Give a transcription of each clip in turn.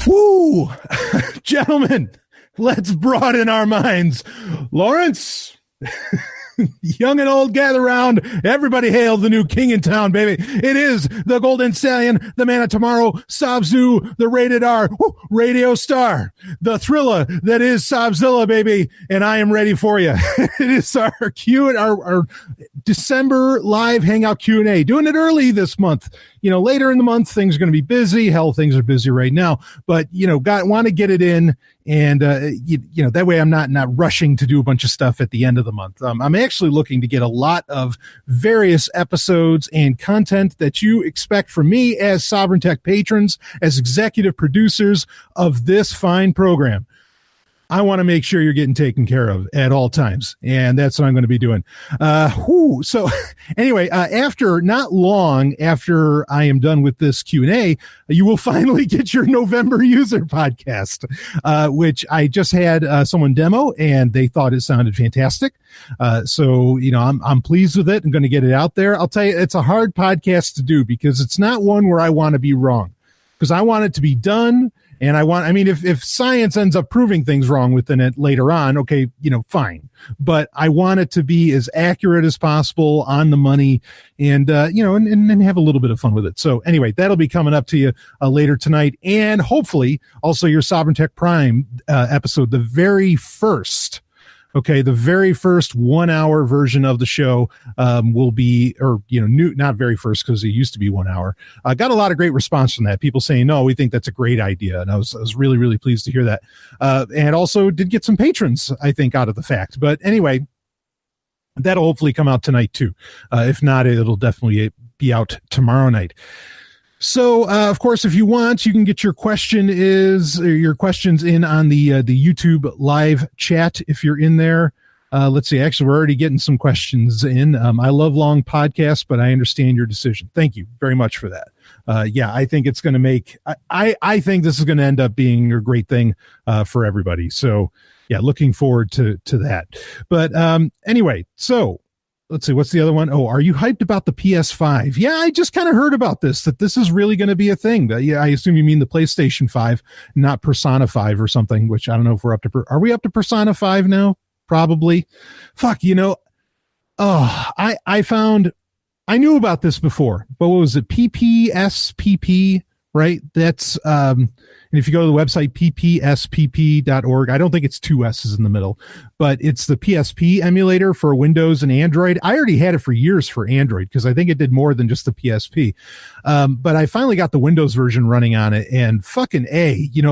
Woo! Gentlemen, let's broaden our minds. Lawrence, young and old, gather round. Everybody hail the new king in town, baby. It is the Golden Stallion, the man of tomorrow, Sabzu, the rated R radio star, the thriller that is Sobzilla, baby. And I am ready for you. It is our our December live Hangout Q&A. Doing it early this month. Later in the month, things are going to be busy. Hell, things are busy right now. But, want to get it in. And, that way I'm not rushing to do a bunch of stuff at the end of the month. I'm actually looking to get a lot of various episodes and content that you expect from me as Sovryn Tech patrons, as executive producers of this fine program. I want to make sure you're getting taken care of at all times. And that's what I'm going to be doing. So anyway, not long after I am done with this Q&A, you will finally get your November user podcast, which I just had someone demo and they thought it sounded fantastic. So I'm pleased with it. I'm going to get it out there. I'll tell you, it's a hard podcast to do because it's not one where I want to be wrong, because I want it to be done. And if science ends up proving things wrong within it later on, okay, fine. But I want it to be as accurate as possible, on the money, and have a little bit of fun with it. So anyway, that'll be coming up to you later tonight. And hopefully also your Sovryn Tech Prime episode, the very first 1 hour version of the show will be, new, not very first, because it used to be 1 hour. Got a lot of great response from that. People saying, no, we think that's a great idea. And I was really, really pleased to hear that. And also did get some patrons, I think, out of the fact. But anyway, that'll hopefully come out tonight too. If not, it'll definitely be out tomorrow night. So, of course, if you want, you can get your questions in on the YouTube live chat if you're in there. Let's see. Actually, we're already getting some questions in. I love long podcasts, but I understand your decision. Thank you very much for that. I think it's going to make. I think this is going to end up being a great thing for everybody. So, yeah, looking forward to that. But anyway, so. Let's see, what's the other one? Oh, are you hyped about the PS5? Yeah, I just kind of heard about that this is really going to be a thing. Yeah, I assume you mean the PlayStation 5, not Persona 5 or something, which I don't know if we're up to. Are we up to Persona 5 now? Probably. Fuck, I knew about this before, but what was it? PPSPP, right? That's, and if you go to the website, ppspp.org, I don't think it's two S's in the middle, but it's the PSP emulator for Windows and Android. I already had it for years for Android because I think it did more than just the PSP. But I finally got the Windows version running on it, and fucking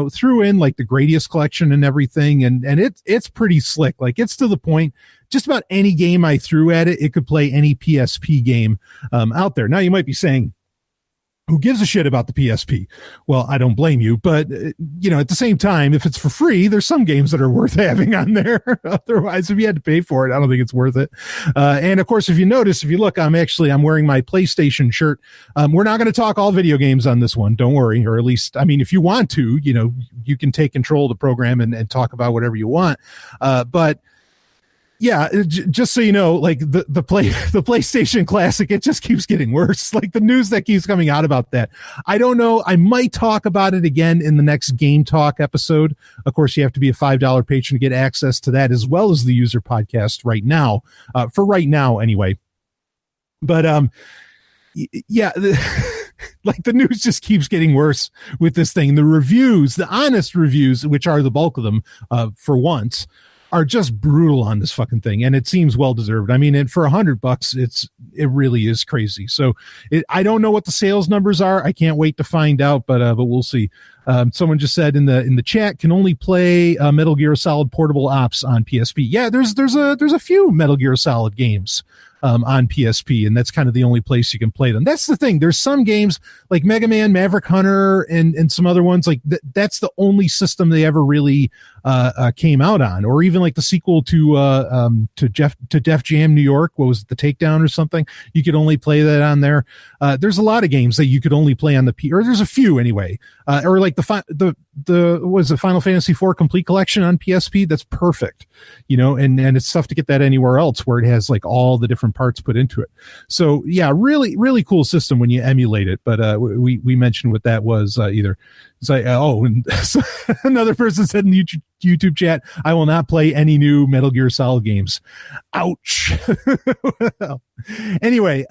threw in like the Gradius collection and everything. And it's pretty slick. Like, it's to the point, just about any game I threw at it, it could play any PSP game out there. Now you might be saying, who gives a shit about the PSP? Well, I don't blame you, but at the same time, if it's for free, there's some games that are worth having on there. Otherwise, if you had to pay for it, I don't think it's worth it. And of course, if you look, I'm wearing my PlayStation shirt. We're not going to talk all video games on this one. Don't worry. Or at least, if you want to, you can take control of the program and talk about whatever you want. But yeah, just so you know, like the PlayStation Classic, it just keeps getting worse. Like the news that keeps coming out about that. I don't know. I might talk about it again in the next Game Talk episode. Of course, you have to be a $5 patron to get access to that, as well as the user podcast right now, for right now anyway. But yeah, like the news just keeps getting worse with this thing. The reviews, the honest reviews, which are the bulk of them, for once, are just brutal on this fucking thing, and it seems well deserved. And for $100, it really is crazy. So I don't know what the sales numbers are. I can't wait to find out, but we'll see. Someone just said in the chat, can only play Metal Gear Solid Portable Ops on PSP. Yeah, there's a few Metal Gear Solid games on PSP, and that's kind of the only place you can play them. That's the thing. There's some games like Mega Man, Maverick Hunter, and some other ones like that's the only system they ever really came out on, or even like the sequel to Def Jam New York. What was it, The Takedown or something? You could only play that on there. There's a lot of games that you could only play on the or there's a few anyway. Or like the was the Final Fantasy IV Complete Collection on PSP. That's perfect, and it's tough to get that anywhere else where it has like all the different parts put into it. So yeah, really, really cool system when you emulate it. But we mentioned what that was either. It's like, and so another person said in the YouTube chat, I will not play any new Metal Gear Solid games. Ouch. Well, anyway,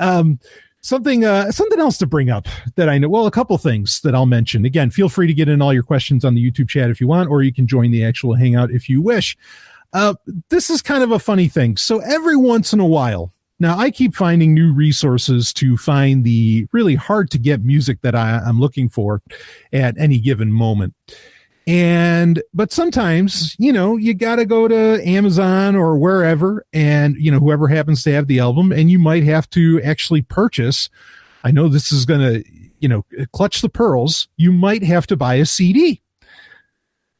something else to bring up that I know. Well, a couple things that I'll mention. Again, feel free to get in all your questions on the YouTube chat if you want, or you can join the actual Hangout if you wish. This is kind of a funny thing. So every once in a while, now I keep finding new resources to find the really hard to get music that I'm looking for at any given moment. But sometimes, you got to go to Amazon or wherever and, whoever happens to have the album, and you might have to actually purchase. I know this is going to, clutch the pearls. You might have to buy a CD.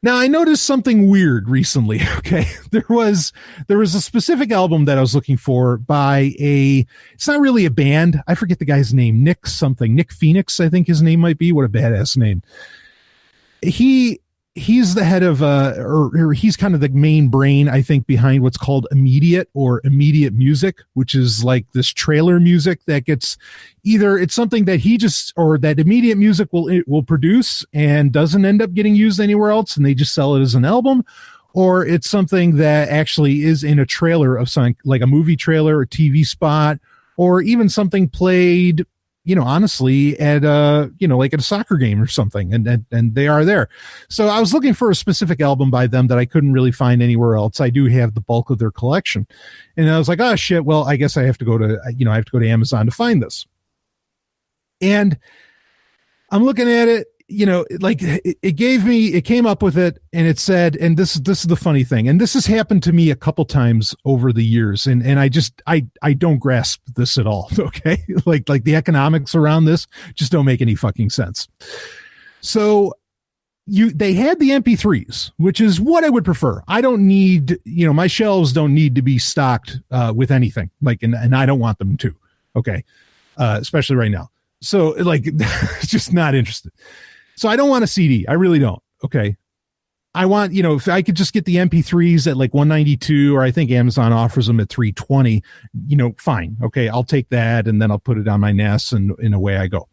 Now, I noticed something weird recently. Okay. There was a specific album that I was looking for by it's not really a band. I forget the guy's name, Nick Phoenix, I think his name might be. What a badass name. He's the head of, or he's kind of the main brain, I think, behind what's called immediate music, which is like this trailer music that gets either it's something that that immediate music will produce and doesn't end up getting used anywhere else, and they just sell it as an album, or it's something that actually is in a trailer of something like a movie trailer or TV spot, or even something played, honestly at like at a soccer game or something, and they are there. So I was looking for a specific album by them that I couldn't really find anywhere else. I do have the bulk of their collection, and I was like, oh shit, well, I guess I have to go to Amazon to find this. And I'm looking at it, like it came up with it, and it said, and this is the funny thing, and this has happened to me a couple times over the years, and I don't grasp this at all. Okay. like the economics around this just don't make any fucking sense. So they had the MP3s, which is what I would prefer. I don't need, my shelves don't need to be stocked with anything, and I don't want them to. Okay. Especially right now. So just not interested. So I don't want a CD. I really don't. Okay. I want, if I could just get the MP3s at like 192, or I think Amazon offers them at 320, fine. Okay. I'll take that, and then I'll put it on my NAS, and away I go.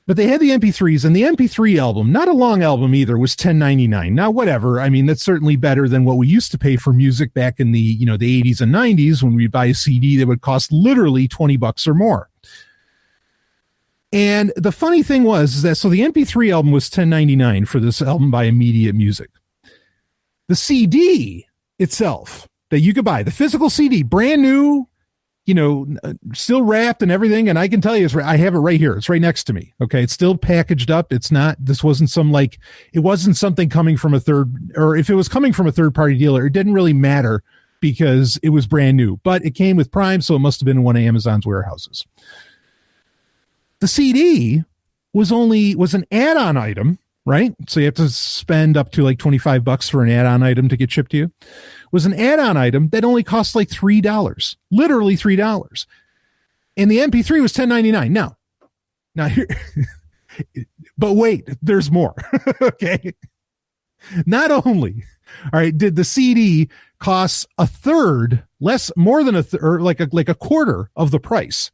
But they had the MP3s, and the MP3 album, not a long album either, was $10.99. Now, whatever. I mean, that's certainly better than what we used to pay for music back in the, the 80s and 90s, when we'd buy a CD that would cost literally $20 or more. And the funny thing was that, so the MP3 album was $10.99 for this album by Immediate Music. The CD itself that you could buy, the physical CD, brand new, still wrapped and everything. And I can tell you, I have it right here. It's right next to me. Okay. It's still packaged up. This wasn't it wasn't something coming from or if it was coming from a third party dealer, it didn't really matter because it was brand new, but it came with Prime. So it must have been in one of Amazon's warehouses. The CD was an add-on item, right? So you have to spend up to like $25 for an add-on item to get shipped to you. Was an add-on item that only cost like $3, literally $3. And the MP3 was $10.99. Now here, but wait, there's more. Okay. Not only, all right, did the CD cost more than a third, or like a quarter of the price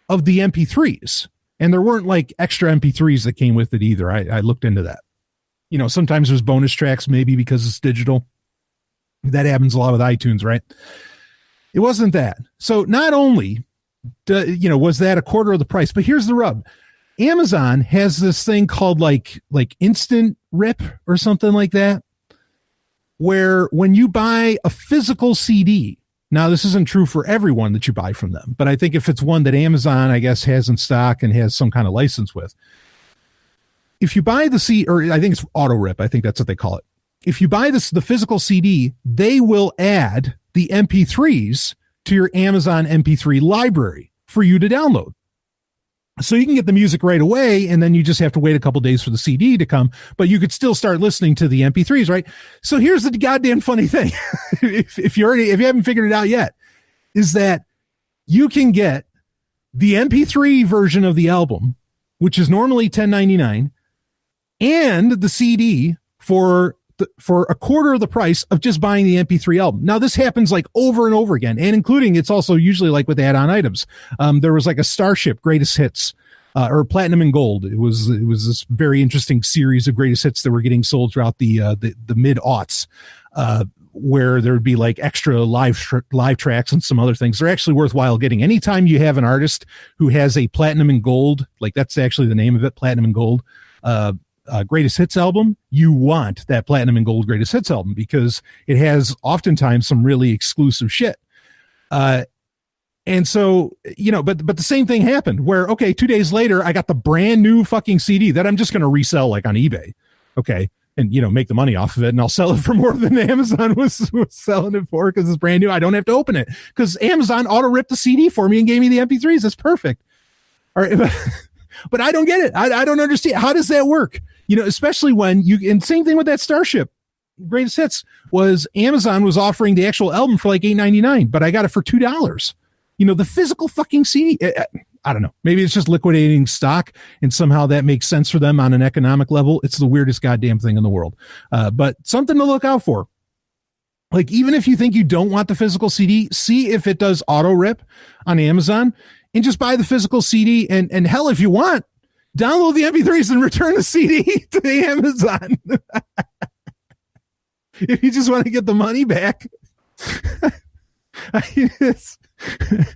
of the MP3s. And there weren't like extra MP3s that came with it either. I looked into that. Sometimes there's bonus tracks, maybe because it's digital. That happens a lot with iTunes, right? It wasn't that. So not only, was that a quarter of the price, but here's the rub. Amazon has this thing called like instant rip or something like that, where when you buy a physical CD, now, this isn't true for everyone that you buy from them, but I think if it's one that Amazon, I guess, has in stock and has some kind of license with, if you buy the CD, or I think it's auto rip, I think that's what they call it. If you buy the physical CD, they will add the MP3s to your Amazon MP3 library for you to download. So you can get the music right away, and then you just have to wait a couple days for the CD to come, but you could still start listening to the MP3s, right? So here's the goddamn funny thing. if you haven't figured it out yet, is that you can get the MP3 version of the album, which is normally $10.99, and the CD for a quarter of the price of just buying the MP3 album. Now this happens like over and over again, and including it's also usually like with add-on items. There was like a Starship Greatest Hits, or Platinum and Gold. It was this very interesting series of greatest hits that were getting sold throughout the mid-aughts, where there would be like extra live tracks and some other things. They're actually worthwhile getting. Anytime you have an artist who has a Platinum and Gold, like that's actually the name of it, Platinum and Gold, greatest hits album, you want that Platinum and Gold greatest hits album because it has oftentimes some really exclusive shit. And so, but the same thing happened where, okay, 2 days later, I got the brand new fucking CD that I'm just going to resell like on eBay. Okay. And, make the money off of it, and I'll sell it for more than Amazon was selling it for because it's brand new. I don't have to open it because Amazon auto-ripped the CD for me and gave me the MP3s. That's perfect. All right. But I don't get it. I don't understand. How does that work? Especially when and same thing with that Starship Greatest Hits was Amazon was offering the actual album for like $8.99, but I got it for $2. The physical fucking CD. I don't know. Maybe it's just liquidating stock and somehow that makes sense for them on an economic level. It's the weirdest goddamn thing in the world. But something to look out for. Like, even if you think you don't want the physical CD, see if it does auto rip on Amazon and just buy the physical CD. And hell, if you want, download the MP3s and return the CD to the Amazon. If you just want to get the money back.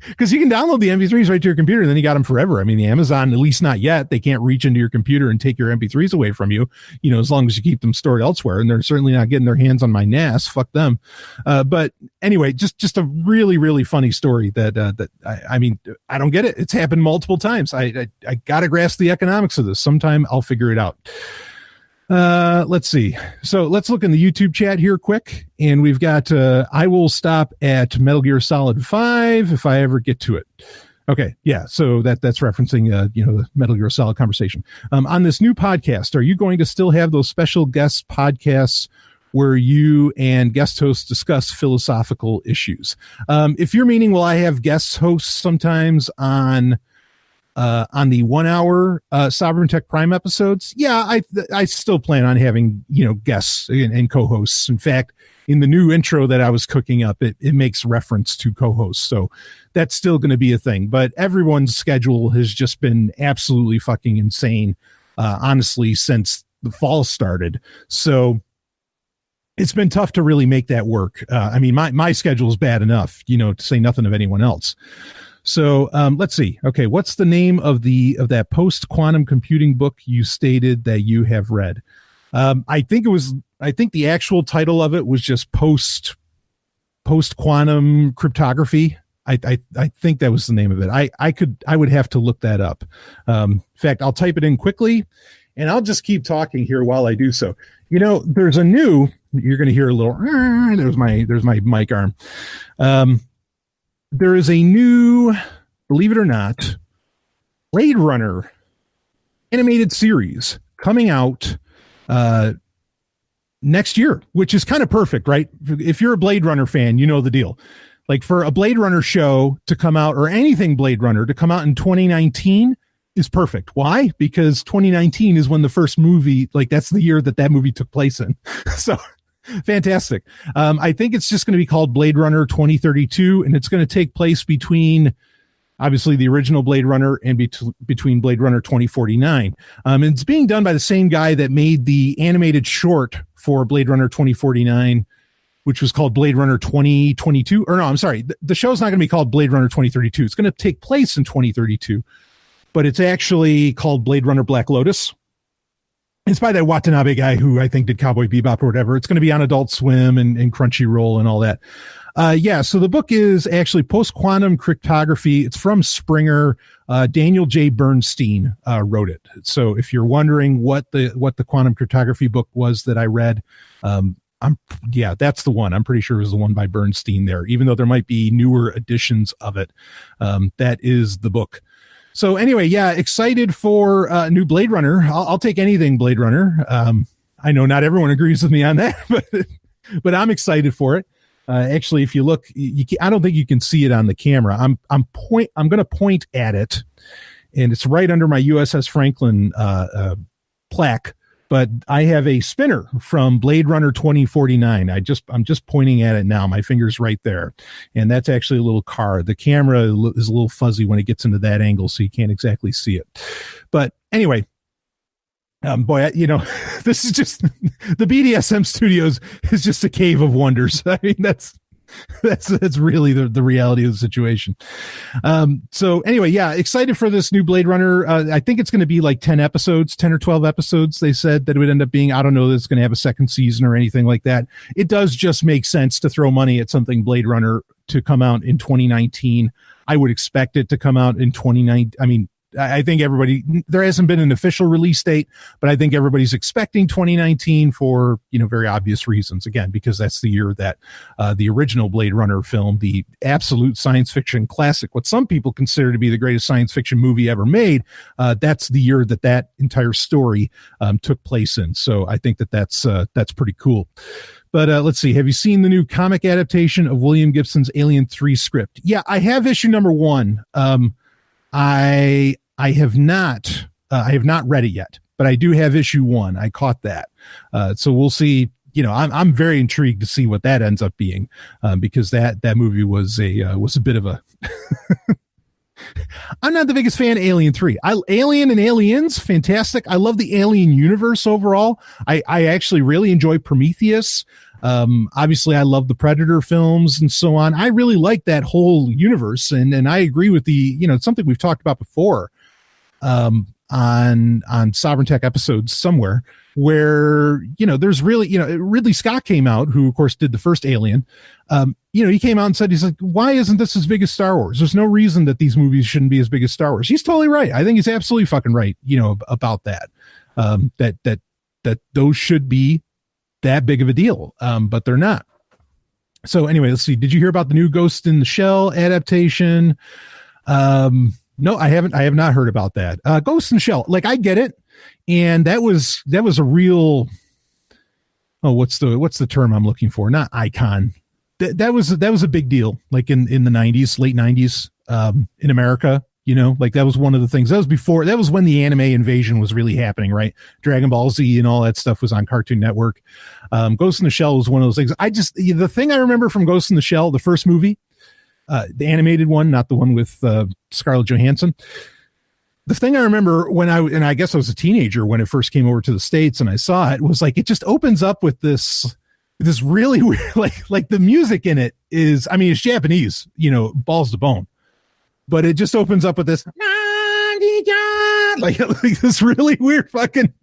Because you can download the MP3s right to your computer and then you got them forever. I mean, the Amazon, at least not yet, they can't reach into your computer and take your MP3s away from you, as long as you keep them stored elsewhere. And they're certainly not getting their hands on my NAS. Fuck them. But anyway, just a really, really funny story that I don't get it. It's happened multiple times. I got to grasp the economics of this. Sometime I'll figure it out. Let's see. So let's look in the YouTube chat here quick. And we've got, I will stop at Metal Gear Solid 5 if I ever get to it. Okay. Yeah. So that's referencing, the Metal Gear Solid conversation. On this new podcast, are you going to still have those special guest podcasts where you and guest hosts discuss philosophical issues? If you're meaning, will I have guest hosts sometimes on the 1 hour Sovryn Tech Prime episodes? Yeah, I still plan on having, guests and co-hosts. In fact, in the new intro that I was cooking up, it makes reference to co-hosts. So that's still going to be a thing. But everyone's schedule has just been absolutely fucking insane, honestly, since the fall started. So it's been tough to really make that work. My schedule is bad enough, to say nothing of anyone else. So let's see. Okay, what's the name of that post-quantum computing book you stated that you have read? I think the actual title of it was just post-quantum cryptography. I think that was the name of it. I would have to look that up. In fact, I'll type it in quickly, and I'll just keep talking here while I do so. There's a new. You're going to hear a little. There's my mic arm. There is a new, believe it or not, Blade Runner animated series coming out next year, which is kind of perfect, right? If you're a Blade Runner fan, you know the deal. Like, for a Blade Runner show to come out, or anything Blade Runner to come out in 2019 is perfect. Why? Because 2019 is when the first movie, like, that's the year that movie took place in. So fantastic. I think it's just going to be called Blade Runner 2032, and it's going to take place between, obviously, the original Blade Runner and between Blade Runner 2049. And it's being done by the same guy that made the animated short for Blade Runner 2049, which was called Blade Runner 2022. Or no, I'm sorry. The show's not going to be called Blade Runner 2032. It's going to take place in 2032, but it's actually called Blade Runner Black Lotus. It's by that Watanabe guy who I think did Cowboy Bebop or whatever. It's going to be on Adult Swim and Crunchyroll and all that. So the book is actually Post-Quantum Cryptography. It's from Springer. Daniel J. Bernstein wrote it. So if you're wondering what the quantum cryptography book was that I read, that's the one. I'm pretty sure it was the one by Bernstein there, even though there might be newer editions of it. That is the book. So anyway, excited for new Blade Runner. I'll take anything Blade Runner. I know not everyone agrees with me on that, but I'm excited for it. Actually, if you look, I don't think you can see it on the camera. I'm going to point at it, and it's right under my USS Franklin plaque. but I have a spinner from Blade Runner 2049. I'm just pointing at it now. My finger's right there. And that's actually a little car. The camera is a little fuzzy when it gets into that angle, so you can't exactly see it. But anyway, boy, this is just the BDSM Studios is just a cave of wonders. I mean, that's really the reality of the situation. So anyway, yeah, excited for this new Blade Runner. I think it's going to be like 10 or 12 episodes. They said that it would end up being, I don't know that it's going to have a second season or anything like that. It does just make sense to throw money at something Blade Runner to come out in 2019. I would expect it to come out in 2019. I mean, I think there hasn't been an official release date, but I think everybody's expecting 2019 for, very obvious reasons. Again, because that's the year that the original Blade Runner film, the absolute science fiction classic, what some people consider to be the greatest science fiction movie ever made, that's the year that entire story took place in. So I think that's pretty cool. But let's see. Have you seen the new comic adaptation of William Gibson's Alien 3 script? Yeah, I have issue number 1. I have not read it yet, but I do have issue 1. I caught that. So we'll see. I'm very intrigued to see what that ends up being, because that movie was a bit of a, I'm not the biggest fan of Alien 3. Alien and Aliens, fantastic. I love the Alien universe overall. I actually really enjoy Prometheus. Obviously I love the Predator films and so on. I really like that whole universe. And I agree with it's something we've talked about before, on Sovryn Tech episodes somewhere, where, there's really, Ridley Scott came out, who of course did the first Alien. He came out and said, he's like, why isn't this as big as Star Wars? There's no reason that these movies shouldn't be as big as Star Wars. He's totally right. I think he's absolutely fucking right, about that, that those should be that big of a deal. But they're not. So anyway, let's see. Did you hear about the new Ghost in the Shell adaptation? No, I haven't. I have not heard about that. Ghost in the Shell. Like, I get it. And that was a real, what's the term I'm looking for? Not icon. That was a big deal. Like in the 90s, late 90s, in America, like that was one of the things. That was when the anime invasion was really happening, right? Dragon Ball Z and all that stuff was on Cartoon Network. Ghost in the Shell was one of those things. The thing I remember from Ghost in the Shell, the first movie, the animated one, not the one with Scarlett Johansson. The thing I remember and I guess I was a teenager when it first came over to the States and I saw it, was like, it just opens up with this really weird, like the music in it is, I mean, it's Japanese, balls to bone, but it just opens up with this, like this really weird fucking,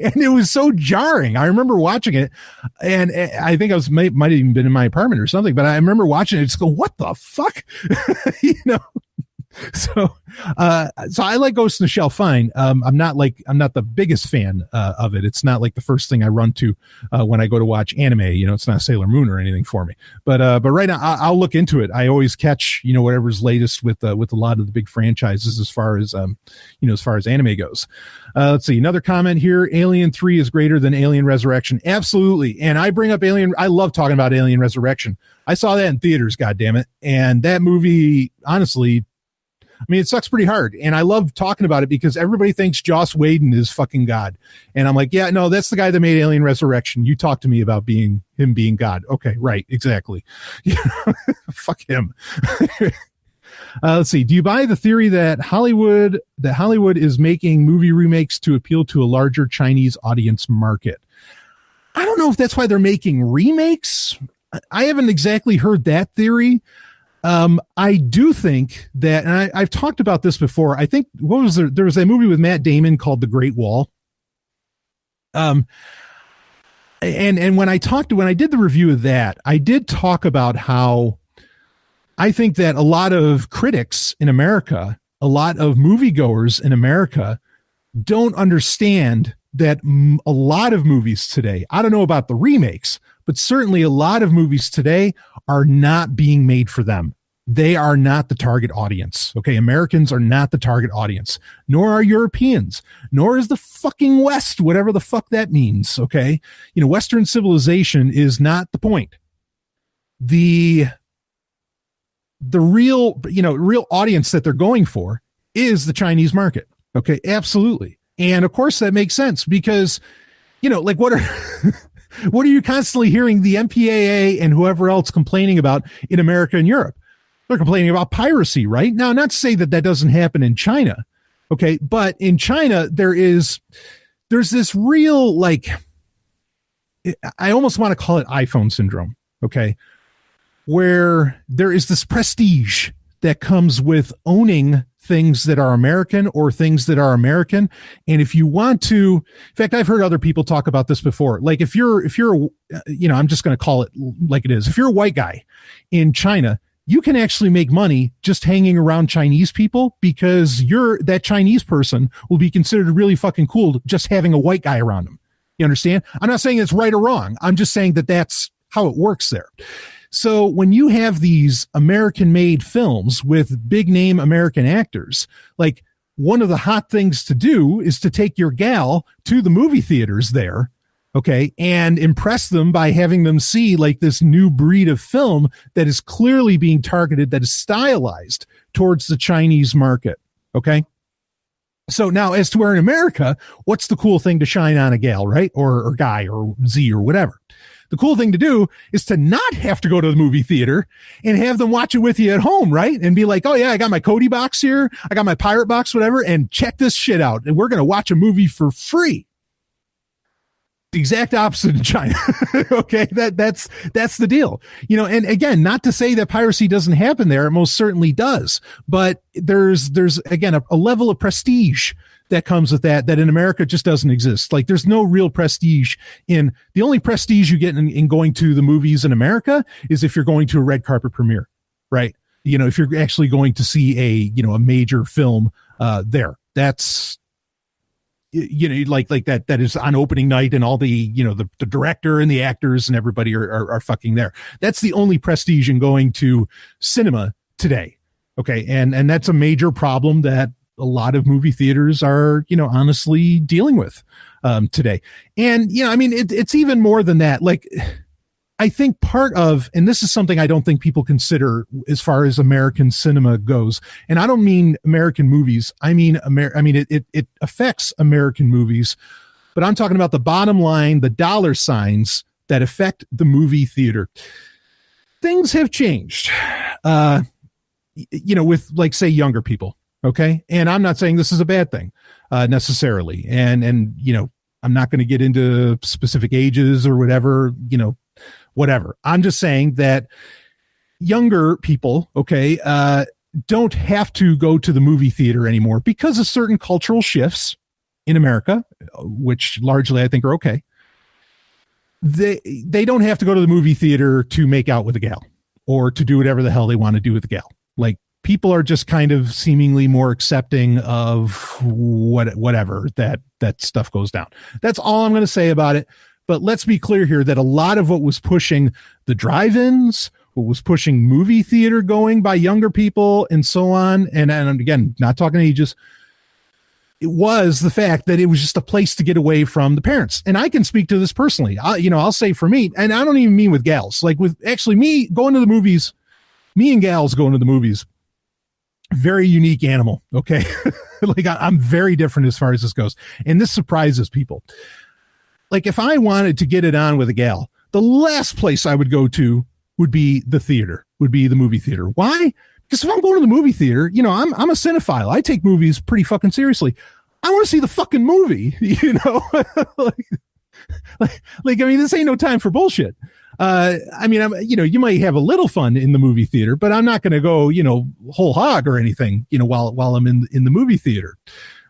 and it was so jarring. I remember watching it, and I think I might have even been in my apartment or something, but I remember watching it, just go, what the fuck? So I like Ghost in the Shell fine. I'm not the biggest fan of it. It's not like the first thing I run to when I go to watch anime. It's not Sailor Moon or anything for me. But right now I'll look into it. I always catch whatever's latest with a lot of the big franchises as far as anime goes. Let's see, another comment here. Alien 3 is greater than Alien Resurrection. Absolutely. And I bring up Alien. I love talking about Alien Resurrection. I saw that in theaters, goddammit. And that movie, honestly, I mean, it sucks pretty hard. And I love talking about it because everybody thinks Joss Whedon is fucking God. And I'm like, yeah, no, that's the guy that made Alien Resurrection. You talk to me about him being God. Okay, right, exactly. Fuck him. Let's see. Do you buy the theory that Hollywood is making movie remakes to appeal to a larger Chinese audience market? I don't know if that's why they're making remakes. I haven't exactly heard that theory. I do think that, and I've talked about this before. I think there was a movie with Matt Damon called The Great Wall. And when I did the review of that, I did talk about how I think that a lot of critics in America, a lot of moviegoers in America don't understand that a lot of movies today, I don't know about the remakes, but certainly a lot of movies today are not being made for them. They are not the target audience. Okay. Americans are not the target audience, nor are Europeans, nor is the fucking West, whatever the fuck that means. Okay. Western civilization is not the point. The real audience that they're going for is the Chinese market. Okay. Absolutely. And of course that makes sense because like what are what are you constantly hearing the MPAA and whoever else complaining about in America and Europe? They're complaining about piracy, right? Now, not to say that doesn't happen in China, okay, but in China there's this real, like, I almost want to call it iPhone syndrome, okay, where there is this prestige that comes with owning things that are American or things that are American. And if you want to, in fact, I've heard other people talk about this before. Like if you're, I'm just going to call it like it is. If you're a white guy in China, you can actually make money just hanging around Chinese people, because that Chinese person will be considered really fucking cool just having a white guy around them. You understand? I'm not saying it's right or wrong. I'm just saying that that's how it works there. So when you have these American-made films with big-name American actors, like, one of the hot things to do is to take your gal to the movie theaters there, okay, and impress them by having them see, like, this new breed of film that is clearly being targeted, that is stylized towards the Chinese market, okay? So now, as to where in America, what's the cool thing to shine on a gal, right? Or guy or Z or whatever. The cool thing to do is to not have to go to the movie theater and have them watch it with you at home, right? And be like, oh yeah, I got my Kodi box here, I got my pirate box, whatever, and check this shit out. And we're going to watch a movie for free. The exact opposite in China. Okay, that's the deal. And again, not to say that piracy doesn't happen there, it most certainly does. But there's again a level of prestige that comes with that in America just doesn't exist. Like, there's no real prestige the only prestige you get in going to the movies in America is if you're going to a red carpet premiere, right? If you're actually going to see a major film there, that's, like that is on opening night, and all the, the director and the actors and everybody are fucking there. That's the only prestige in going to cinema today. Okay. And that's a major problem that a lot of movie theaters are, honestly dealing with today. And, it's even more than that. Like, I think part of, and this is something I don't think people consider as far as American cinema goes, and I don't mean American movies. I mean, it affects American movies, but I'm talking about the bottom line, the dollar signs that affect the movie theater. Things have changed, with, like, say, younger people. Okay. And I'm not saying this is a bad thing necessarily. And I'm not going to get into specific ages or whatever, whatever. I'm just saying that younger people, okay, don't have to go to the movie theater anymore because of certain cultural shifts in America, which largely I think are okay. They don't have to go to the movie theater to make out with a gal or to do whatever the hell they want to do with a gal. Like, people are just kind of seemingly more accepting of whatever that stuff goes down. That's all I'm going to say about it. But let's be clear here that a lot of what was pushing the drive-ins, what was pushing movie theater going by younger people and so on, and again, not talking ages, it was the fact that it was just a place to get away from the parents. And I can speak to this personally. I'll say for me, and I don't even mean with gals, like with actually me going to the movies, me and gals going to the movies, very unique animal. Okay. Like, I'm very different as far as this goes. And this surprises people. Like, if I wanted to get it on with a gal, the last place I would go to would be the theater, would be the movie theater. Why? Because if I'm going to the movie theater, I'm a cinephile. I take movies pretty fucking seriously. I want to see the fucking movie, this ain't no time for bullshit. You might have a little fun in the movie theater, but I'm not going to go, whole hog or anything, while I'm in the movie theater.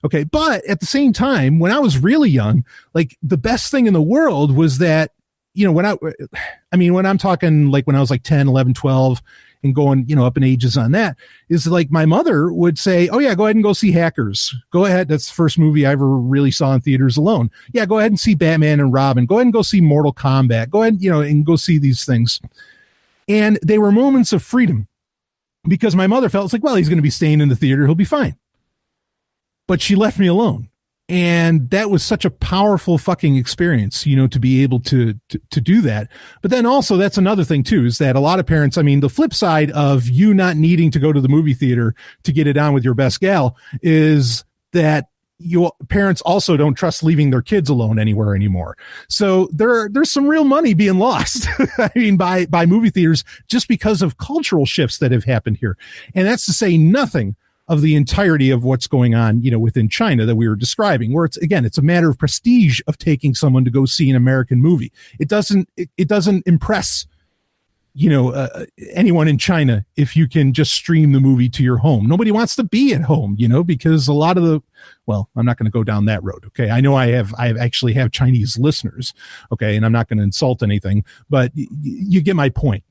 Okay. But at the same time, when I was really young, like, the best thing in the world was that, when I'm talking like when I was like 10, 11, 12 and going, up in ages on that, is like my mother would say, oh yeah, go ahead and go see Hackers. Go ahead. That's the first movie I ever really saw in theaters alone. Yeah. Go ahead and see Batman and Robin. Go ahead and go see Mortal Kombat. Go ahead, and go see these things. And they were moments of freedom because my mother felt, it's like, well, he's going to be staying in the theater. He'll be fine. But she left me alone. And that was such a powerful fucking experience, to be able to do that. But then also, that's another thing too, is that a lot of parents, the flip side of you not needing to go to the movie theater to get it on with your best gal is that parents also don't trust leaving their kids alone anywhere anymore. So there's some real money being lost. I mean, by movie theaters, just because of cultural shifts that have happened here. And that's to say nothing of the entirety of what's going on, within China that we were describing, where it's a matter of prestige of taking someone to go see an American movie. It doesn't impress, anyone in China if you can just stream the movie to your home. Nobody wants to be at home, because a lot of I'm not going to go down that road. Okay. I know I actually have Chinese listeners. Okay. And I'm not going to insult anything, but you get my point.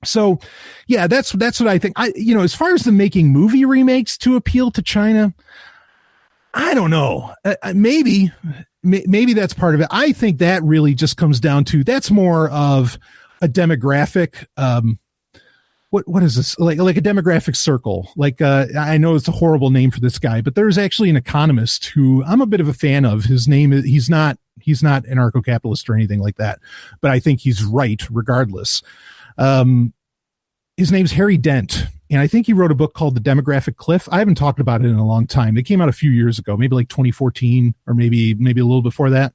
So yeah, that's what I think. As far as the making movie remakes to appeal to China, I don't know. Maybe that's part of it. I think that really just comes down to, that's more of a demographic. What is this? Like a demographic circle. I know it's a horrible name for this guy, but there's actually an economist who I'm a bit of a fan of. His name is, he's not anarcho-capitalist or anything like that, but I think he's right regardless. His name's Harry Dent, and I think he wrote a book called The Demographic Cliff. I haven't talked about it in a long time. It came out a few years ago, maybe like 2014 or maybe a little before that.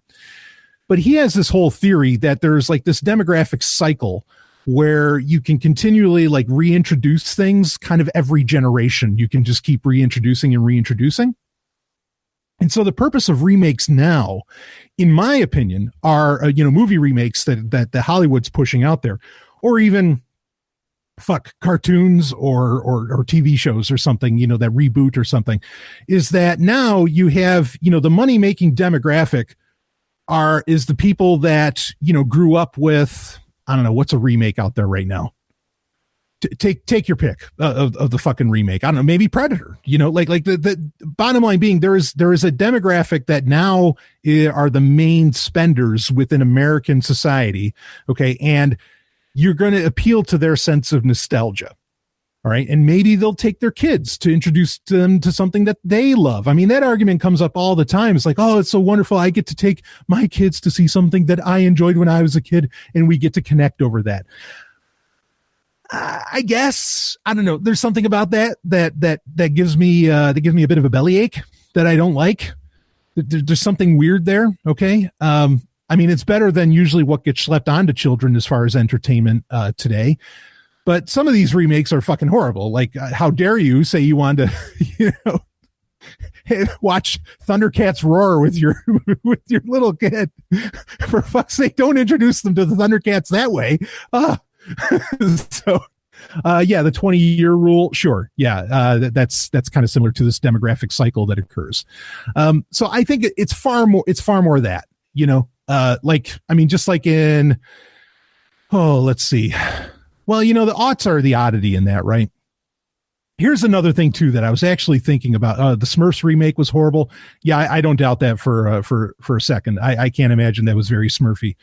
But he has this whole theory that there's like this demographic cycle where you can continually like reintroduce things kind of every generation. You can just keep reintroducing and reintroducing. And so the purpose of remakes now, in my opinion, are, movie remakes that Hollywood's pushing out there, or even cartoons or TV shows or something, that reboot or something, is that now you have, the money making demographic is the people that, grew up with, I don't know, what's a remake out there right now? Take your pick of the fucking remake. I don't know, maybe Predator, like the bottom line being there is a demographic that now are the main spenders within American society. Okay. And you're going to appeal to their sense of nostalgia. All right. And maybe they'll take their kids to introduce them to something that they love. I mean, that argument comes up all the time. It's like, oh, it's so wonderful. I get to take my kids to see something that I enjoyed when I was a kid, and we get to connect over that. I guess, I don't know. There's something about that gives me a bit of a bellyache that I don't like. There's something weird there. Okay. I mean, it's better than usually what gets schlepped onto children as far as entertainment today. But some of these remakes are fucking horrible. Like, how dare you say you want to, watch Thundercats roar with your little kid? For fuck's sake, don't introduce them to the Thundercats that way. So, the 20-year rule. Sure. Yeah. That's kind of similar to this demographic cycle that occurs. So I think it's far more of that, just like in, let's see. Well, the aughts are the oddity in that, right? Here's another thing too that I was actually thinking about. The Smurfs remake was horrible. Yeah, I don't doubt that for a second. I can't imagine that was very Smurfy.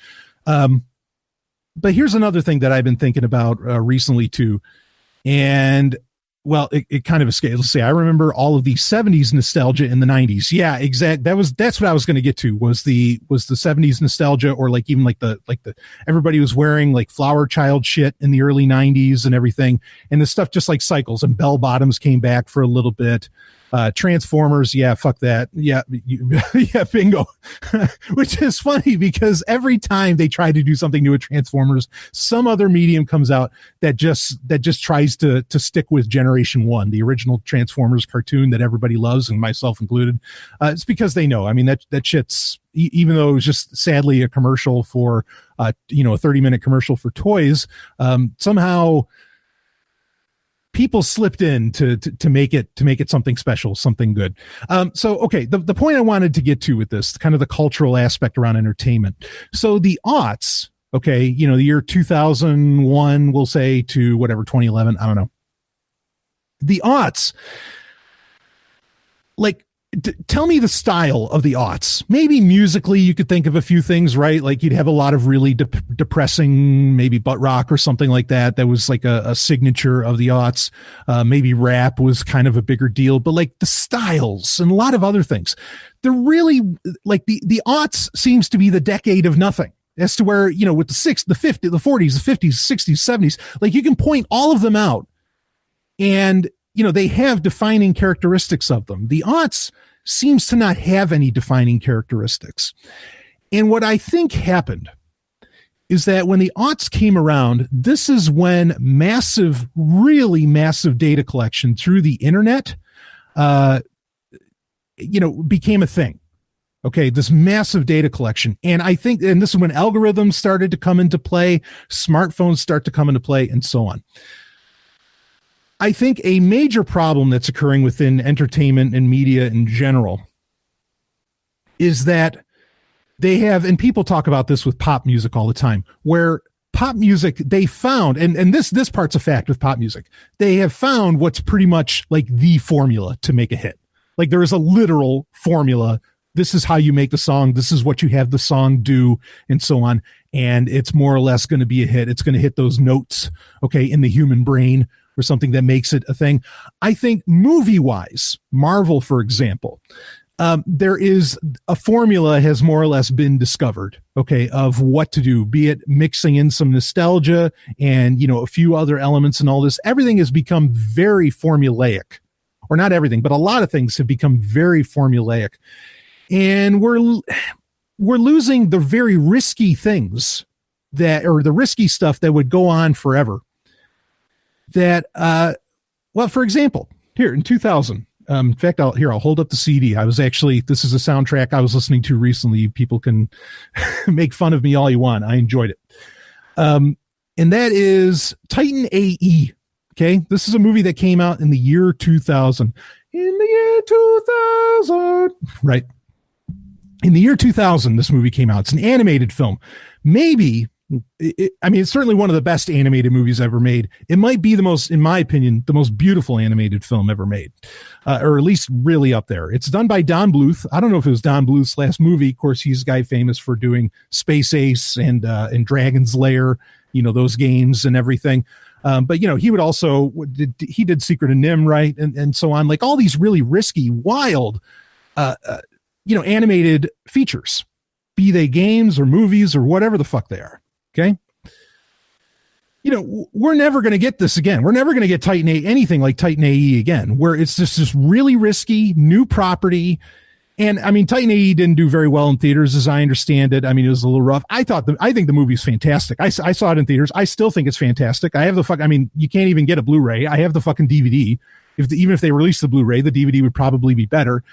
But here's another thing that I've been thinking about recently too, and well, it kind of escaped. Let's say I remember all of the 70s nostalgia in the 90s. Yeah, exact. That's what I was going to get to was the 70s nostalgia, or like even like the everybody was wearing like Flower Child shit in the early 90s and everything, and the stuff just like cycles, and bell bottoms came back for a little bit. Transformers, yeah, fuck that. Yeah, yeah, bingo. Which is funny because every time they try to do something new with Transformers, some other medium comes out that just tries to stick with Generation 1, the original Transformers cartoon that everybody loves, and myself included. It's because they know. I mean, that shit's, even though it was just sadly a commercial for a 30-minute commercial for toys, somehow people slipped in to make it something special, something good. So, okay, the point I wanted to get to with this, kind of the cultural aspect around entertainment. So the aughts, okay, the year 2001, we'll say, to whatever, 2011, I don't know. The aughts, like, tell me the style of the aughts. Maybe musically you could think of a few things, right? Like you'd have a lot of really depressing, maybe butt rock or something like that. That was like a signature of the aughts. Maybe rap was kind of a bigger deal, but like the styles and a lot of other things. They're really like the aughts seems to be the decade of nothing, as to where, with the 60s, the 50s, the 40s, the 50s, 60s, 70s, like you can point all of them out, and they have defining characteristics of them. The aughts seems to not have any defining characteristics. And what I think happened is that when the aughts came around, this is when massive, really massive data collection through the internet, became a thing. Okay, this massive data collection. And I think, and this is when algorithms started to come into play, smartphones start to come into play, and so on. I think a major problem that's occurring within entertainment and media in general is that they have, and people talk about this with pop music all the time, where pop music, they found, and this part's a fact with pop music, they have found what's pretty much like the formula to make a hit. Like there is a literal formula. This is how you make the song. This is what you have the song do, and so on. And it's more or less going to be a hit. It's going to hit those notes, okay, in the human brain or something that makes it a thing. I think movie-wise, Marvel, for example, there is a formula has more or less been discovered, okay, of what to do, be it mixing in some nostalgia and, a few other elements and all this. Everything has become very formulaic, or not everything, but a lot of things have become very formulaic. And we're losing the very risky things or the risky stuff that would go on forever. That, for example, here in 2000, in fact, I'll hold up the CD. This is a soundtrack I was listening to recently. People can make fun of me all you want. I enjoyed it. And that is Titan AE. Okay. This is a movie that came out in the year 2000. In the year 2000. Right. In the year 2000, this movie came out. It's an animated film. Maybe, it's certainly one of the best animated movies ever made. It might be the most, in my opinion, the most beautiful animated film ever made, or at least really up there. It's done by Don Bluth. I don't know if it was Don Bluth's last movie. Of course, he's a guy famous for doing Space Ace and Dragon's Lair, those games and everything. But he would also, he did Secret of Nim, right? And so on, like all these really risky, wild, animated features, be they games or movies or whatever the fuck they are. Okay. We're never going to get this again. We're never going to get Titan A, anything like Titan AE again, where it's just this really risky new property. And Titan AE didn't do very well in theaters, as I understand it. It was a little rough. I think the movie's fantastic. I saw it in theaters. I still think it's fantastic. I have you can't even get a Blu-ray. I have the fucking DVD. Even if they release the Blu-ray, the DVD would probably be better.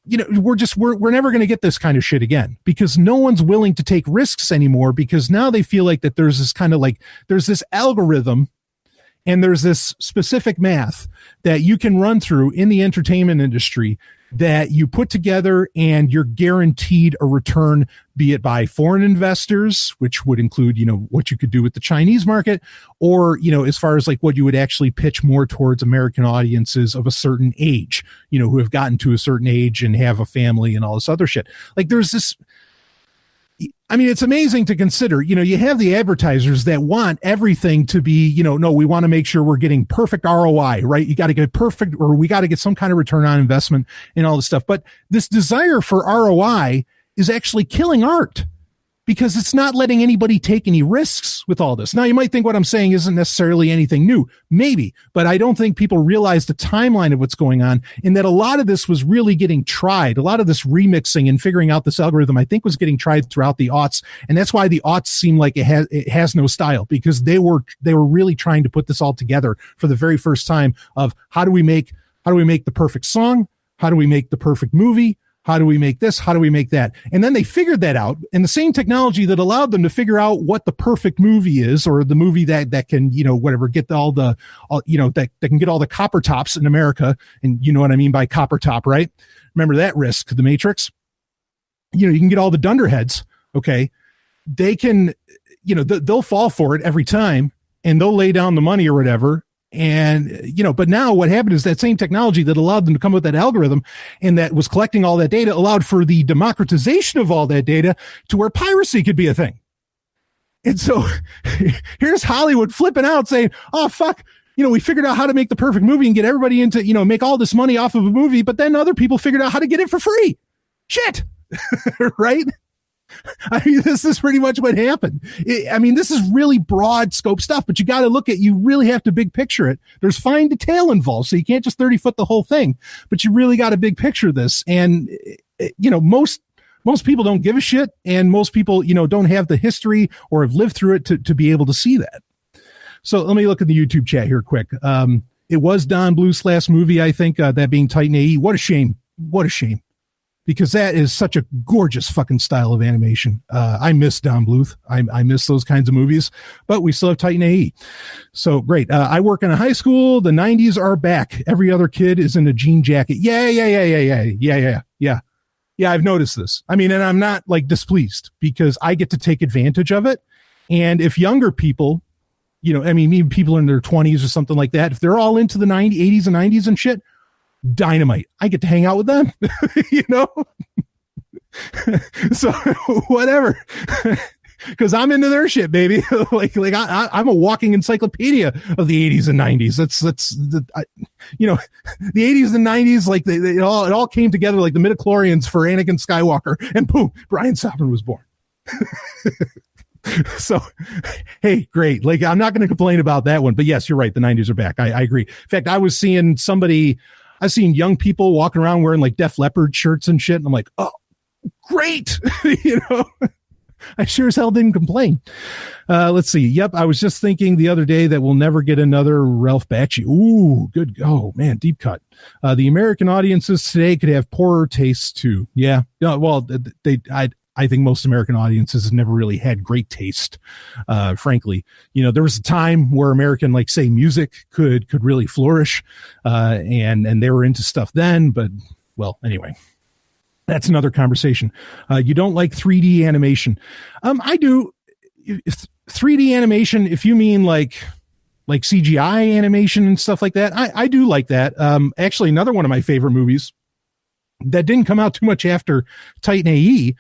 We're never going to get this kind of shit again because no one's willing to take risks anymore, because now they feel like that there's this kind of there's this algorithm and there's this specific math that you can run through in the entertainment industry that you put together and you're guaranteed a return, be it by foreign investors, which would include, what you could do with the Chinese market, or, as far as what you would actually pitch more towards American audiences of a certain age, who have gotten to a certain age and have a family and all this other shit. There's this, it's amazing to consider, you have the advertisers that want everything to be, no, we want to make sure we're getting perfect ROI, right? You got to get perfect, or we got to get some kind of return on investment and all this stuff. But this desire for ROI is actually killing art, because it's not letting anybody take any risks with all this. Now, you might think what I'm saying isn't necessarily anything new, maybe, but I don't think people realize the timeline of what's going on, in that a lot of this was really getting tried. A lot of this remixing and figuring out this algorithm, I think, was getting tried throughout the aughts. And that's why the aughts seem like it has no style, because they were really trying to put this all together for the very first time of how do we make the perfect song? How do we make the perfect movie? How do we make this? How do we make that? And then they figured that out, and the same technology that allowed them to figure out what the perfect movie is, or the movie that can, get that can get all the copper tops in America. And you know what I mean by copper top, right? Remember that risk, the Matrix? You can get all the dunderheads. Okay. They can, they'll fall for it every time, and they'll lay down the money or whatever. And, but now what happened is that same technology that allowed them to come up with that algorithm and that was collecting all that data allowed for the democratization of all that data to where piracy could be a thing. And so here's Hollywood flipping out saying, oh, fuck, we figured out how to make the perfect movie and get everybody into, make all this money off of a movie, but then other people figured out how to get it for free. Shit. Right? I mean, this is pretty much what happened. I mean, this is really broad scope stuff, but you got to you really have to big picture it. There's fine detail involved, so you can't just 30-foot the whole thing, but you really got to big picture this. And, most people don't give a shit, and most people, don't have the history or have lived through it to be able to see that. So let me look at the YouTube chat here quick. It was Don Bluth's last movie, I think, that being Titan AE. What a shame. What a shame. Because that is such a gorgeous fucking style of animation. I miss Don Bluth. I miss those kinds of movies, but we still have Titan AE. So great. I work in a high school. The 90s are back. Every other kid is in a jean jacket. Yeah. I've noticed this. I mean, and I'm not like displeased because I get to take advantage of it. And if younger people, even people in their 20s or something like that, if they're all into the 80s and 90s and shit, dynamite. I get to hang out with them, so whatever, because I'm into their shit, baby. I'm a walking encyclopedia of the 80s and 90s. The 80s and 90s, like it all came together like the midichlorians for Anakin Skywalker, and boom, Brian Sovryn was born. So, hey, great. Like, I'm not going to complain about that one, but yes, you're right. The 90s are back. I agree. In fact, I've seen young people walking around wearing like Def Leppard shirts and shit. And I'm like, oh, great. I sure as hell didn't complain. Let's see. Yep. I was just thinking the other day that we'll never get another Ralph Bakshi. Ooh, good. Oh man, deep cut. The American audiences today could have poorer tastes too. Yeah. No, well, I think most American audiences have never really had great taste. Frankly, there was a time where American, like say music could really flourish. And they were into stuff then, but well, anyway, that's another conversation. You don't like 3D animation. I do. 3D animation, if you mean like CGI animation and stuff like that, I do like that. Actually, another one of my favorite movies that didn't come out too much after Titan AE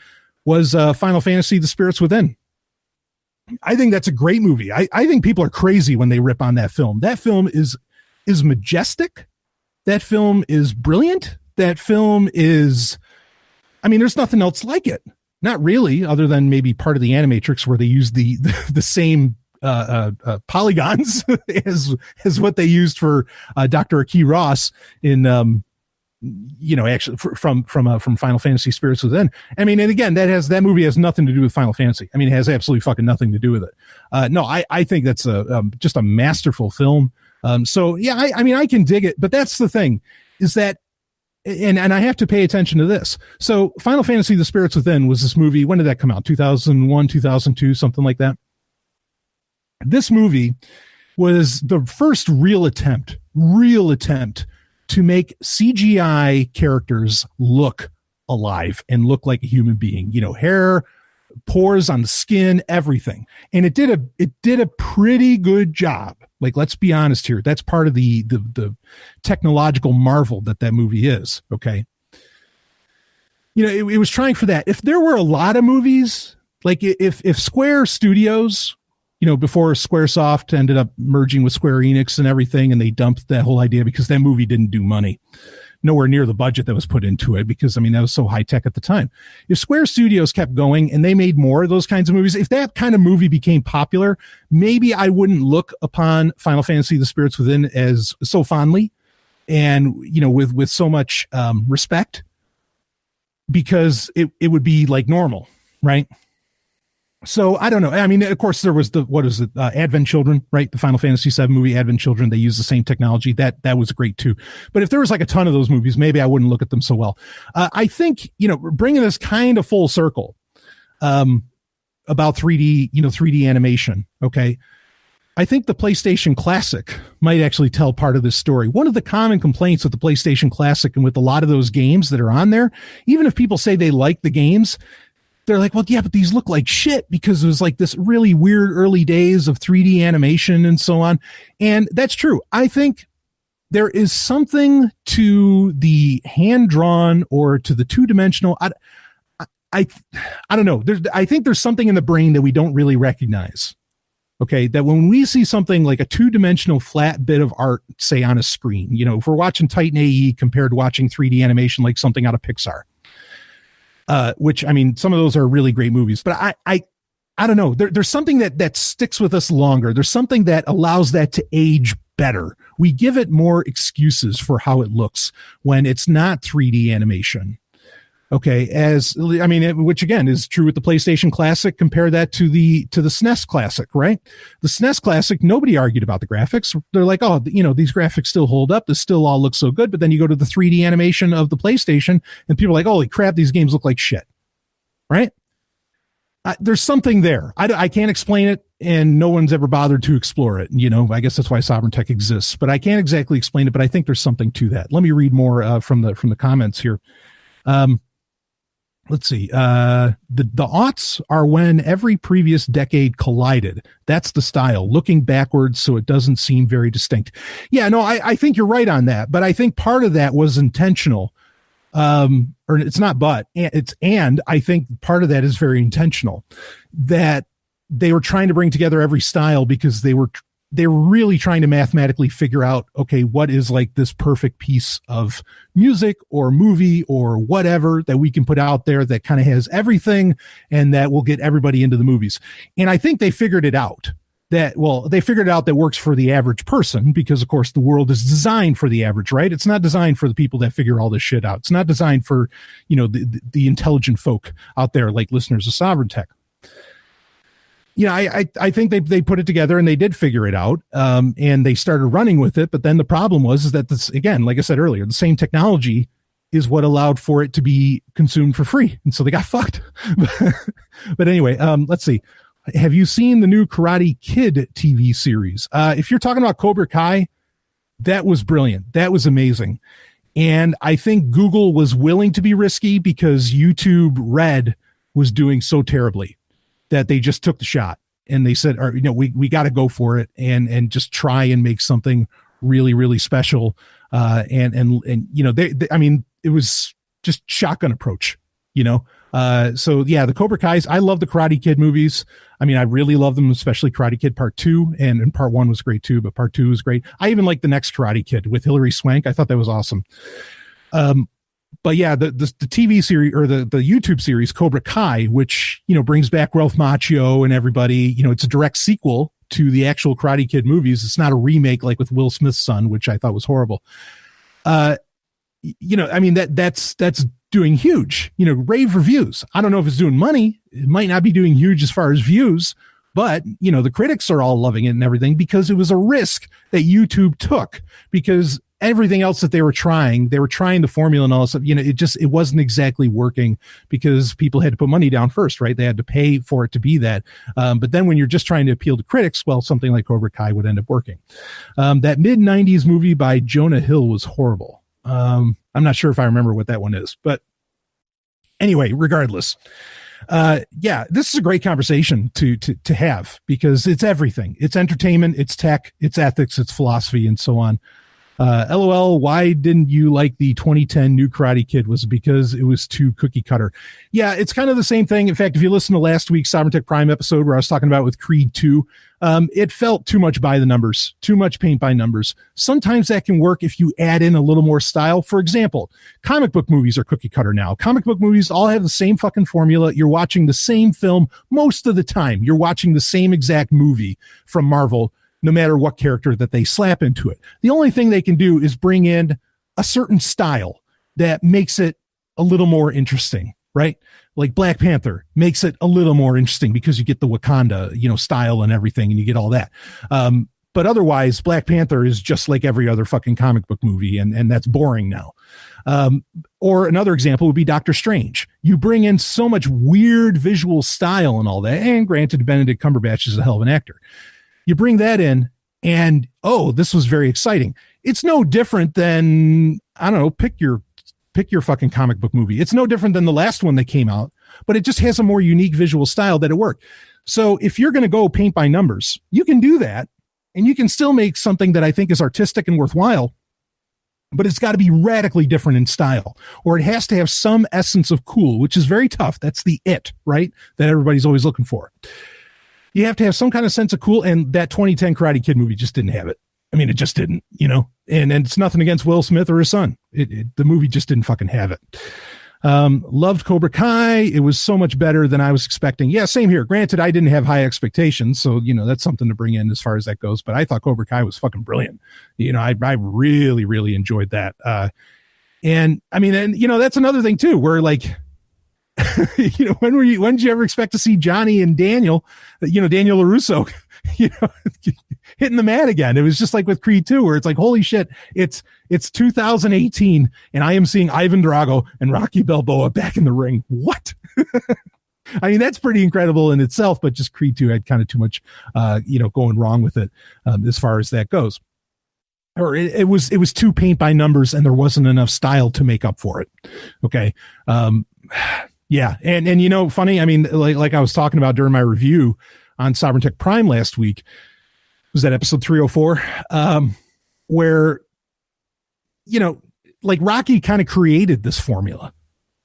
was Final Fantasy: The Spirits Within. I think that's a great movie. I think people are crazy when they rip on that film. That film is majestic. That film is brilliant. That film is, there's nothing else like it. Not really, other than maybe part of the Animatrix where they use the same polygons as what they used for Dr. Aki Ross in actually from Final Fantasy Spirits Within. And again, that movie has nothing to do with Final Fantasy. It has absolutely fucking nothing to do with it. No, I think that's just a masterful film. So yeah, I can dig it, but that's the thing is that, and I have to pay attention to this. So Final Fantasy: The Spirits Within was this movie. When did that come out? 2001, 2002, something like that. This movie was the first real attempt to make CGI characters look alive and look like a human being, hair, pores on the skin, everything. And it did a pretty good job. Like, let's be honest here. That's part of the technological marvel that movie is. Okay. It was trying for that. If there were a lot of movies, like if Square Studios, before Squaresoft ended up merging with Square Enix and everything, and they dumped that whole idea because that movie didn't do money, nowhere near the budget that was put into it, because that was so high tech at the time. If Square Studios kept going and they made more of those kinds of movies, if that kind of movie became popular, maybe I wouldn't look upon Final Fantasy: The Spirits Within as so fondly and, with so much respect, because it would be like normal, right? So I don't know. Of course, there was Advent Children, right? The Final Fantasy VII movie, Advent Children. They used the same technology. That was great too. But if there was like a ton of those movies, maybe I wouldn't look at them so well. I think bringing this kind of full circle about 3D animation. Okay, I think the PlayStation Classic might actually tell part of this story. One of the common complaints with the PlayStation Classic and with a lot of those games that are on there, even if people say they like the games, they're like, well, yeah, but these look like shit because it was like this really weird early days of 3D animation and so on. And that's true. I think there is something to the hand-drawn or to the two-dimensional. I don't know. I think there's something in the brain that we don't really recognize. Okay, that when we see something like a two-dimensional flat bit of art, say on a screen, if we're watching Titan AE compared to watching 3D animation like something out of Pixar, which, I mean, some of those are really great movies, but I don't know. There's something that sticks with us longer. There's something that allows that to age better. We give it more excuses for how it looks when it's not 3D animation. Okay, which again is true with the PlayStation Classic. Compare that to the SNES Classic, right? The SNES Classic, nobody argued about the graphics. They're like, oh, these graphics still hold up. This still all looks so good. But then you go to the 3D animation of the PlayStation, and people are like, holy crap, these games look like shit, right? There's something there. I can't explain it, and no one's ever bothered to explore it. I guess that's why Sovryn Tech exists. But I can't exactly explain it. But I think there's something to that. Let me read more from the comments here. Let's see. The aughts are when every previous decade collided. That's the style, looking backwards so it doesn't seem very distinct. Yeah, no, I think you're right on that. But I think part of that was intentional. Or it's not, but and I think part of that is very intentional, that they were trying to bring together every style because they were really trying to mathematically figure out, okay, what is like this perfect piece of music or movie or whatever that we can put out there that kind of has everything and that will get everybody into the movies. And I think they figured it out. That works for the average person because, of course, the world is designed for the average, right? It's not designed for the people that figure all this shit out. It's not designed for, the intelligent folk out there like listeners of Sovryn Tech. I think they put it together and they did figure it out, and they started running with it. But then the problem was that this, again, like I said earlier, the same technology is what allowed for it to be consumed for free. And so they got fucked. But anyway, let's see. Have you seen the new Karate Kid TV series? If you're talking about Cobra Kai, that was brilliant. That was amazing. And I think Google was willing to be risky because YouTube Red was doing so terribly that they just took the shot and they said, we got to go for it and just try and make something really, really special. It was just shotgun approach, So yeah, the Cobra Kai's, I love the Karate Kid movies. I mean, I really love them, especially Karate Kid Part 2, and Part 1 was great too, but Part 2 was great. I even like the next Karate Kid with Hilary Swank. I thought that was awesome. But yeah, the TV series or the YouTube series Cobra Kai, which, brings back Ralph Macchio and everybody, it's a direct sequel to the actual Karate Kid movies. It's not a remake like with Will Smith's son, which I thought was horrible. That's doing huge, rave reviews. I don't know if it's doing money. It might not be doing huge as far as views, but the critics are all loving it and everything because it was a risk that YouTube took, because everything else that they were trying the formula and all this stuff, it wasn't exactly working because people had to put money down first, right? They had to pay for it to be that. But then when you're just trying to appeal to critics, well, something like Cobra Kai would end up working. That mid-90s movie by Jonah Hill was horrible. I'm not sure if I remember what that one is, but anyway, regardless, this is a great conversation to have because it's everything. It's entertainment, it's tech, it's ethics, it's philosophy, and so on. LOL, why didn't you like the 2010 new Karate Kid? Was it because it was too cookie cutter? Yeah, it's kind of the same thing. In fact, if you listen to last week's Sovryn Tech Prime episode where I was talking about with Creed 2, it felt too much by the numbers, too much paint by numbers. Sometimes that can work if you add in a little more style. For example, comic book movies are cookie cutter now. Comic book movies all have the same fucking formula. You're watching the same film most of the time. You're watching the same exact movie from Marvel, no matter what character that they slap into it. The only thing they can do is bring in a certain style that makes it a little more interesting, right? Like Black Panther makes it a little more interesting because you get the Wakanda, style and everything, and you get all that. But otherwise, Black Panther is just like every other fucking comic book movie, and that's boring now. Or another example would be Doctor Strange. You bring in so much weird visual style and all that, and granted, Benedict Cumberbatch is a hell of an actor. You bring that in and, this was very exciting. It's no different than, I don't know, pick your fucking comic book movie. It's no different than the last one that came out, but it just has a more unique visual style that it worked. So if you're going to go paint by numbers, you can do that and you can still make something that I think is artistic and worthwhile, but it's got to be radically different in style, or it has to have some essence of cool, which is very tough. That's the it, right? That everybody's always looking for. You have to have some kind of sense of cool, and that 2010 Karate Kid movie just didn't have it. I mean, it just didn't, and it's nothing against Will Smith or his son. The movie just didn't fucking have it. Loved Cobra Kai. It was so much better than I was expecting. Yeah, same here. Granted, I didn't have high expectations, so that's something to bring in as far as that goes. But I thought Cobra Kai was fucking brilliant. I really, really enjoyed that. And I mean, and that's another thing too, where like, when did you ever expect to see Johnny and Daniel, Daniel LaRusso, hitting the mat again? It was just like with Creed 2, where it's like, holy shit, it's 2018 and I am seeing Ivan Drago and Rocky Balboa back in the ring. What? I mean, that's pretty incredible in itself, but just Creed 2 had kind of too much, going wrong with it as far as that goes. Or it was too paint by numbers and there wasn't enough style to make up for it. Okay. Yeah. And funny, I mean, like I was talking about during my review on Sovryn Tech Prime last week, was that episode 304, where, like Rocky kind of created this formula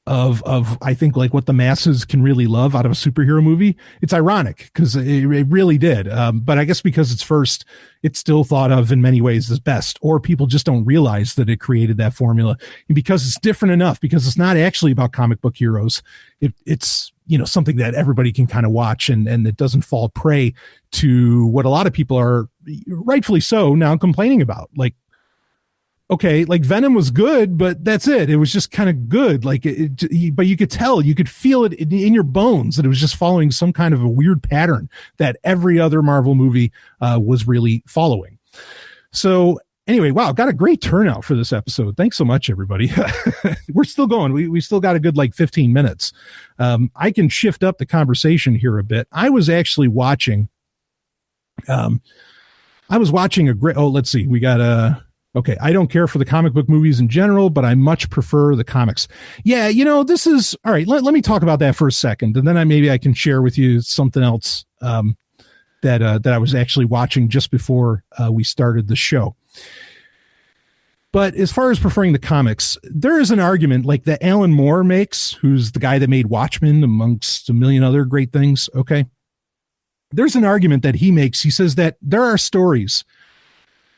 of I think like what the masses can really love out of a superhero movie. It's ironic because it really did. But I guess because it's first, it's still thought of in many ways as best, or people just don't realize that it created that formula. And because it's different enough, because it's not actually about comic book heroes. It's something that everybody can kind of watch and it doesn't fall prey to what a lot of people are rightfully so now complaining about. Like, okay, like Venom was good, but that's it. It was just kind of good. Like, but you could tell, you could feel it in your bones that it was just following some kind of a weird pattern that every other Marvel movie was really following. So anyway, wow, got a great turnout for this episode. Thanks so much, everybody. We're still going. We still got a good 15 minutes. I can shift up the conversation here a bit. I was actually watching. Let's see. We got okay, I don't care for the comic book movies in general, but I much prefer the comics. Yeah, this is all right. Let me talk about that for a second, and then maybe I can share with you something else that I was actually watching just before we started the show. But as far as preferring the comics, there is an argument like that Alan Moore makes, who's the guy that made Watchmen amongst a million other great things. Okay, there's an argument that he makes. He says that there are stories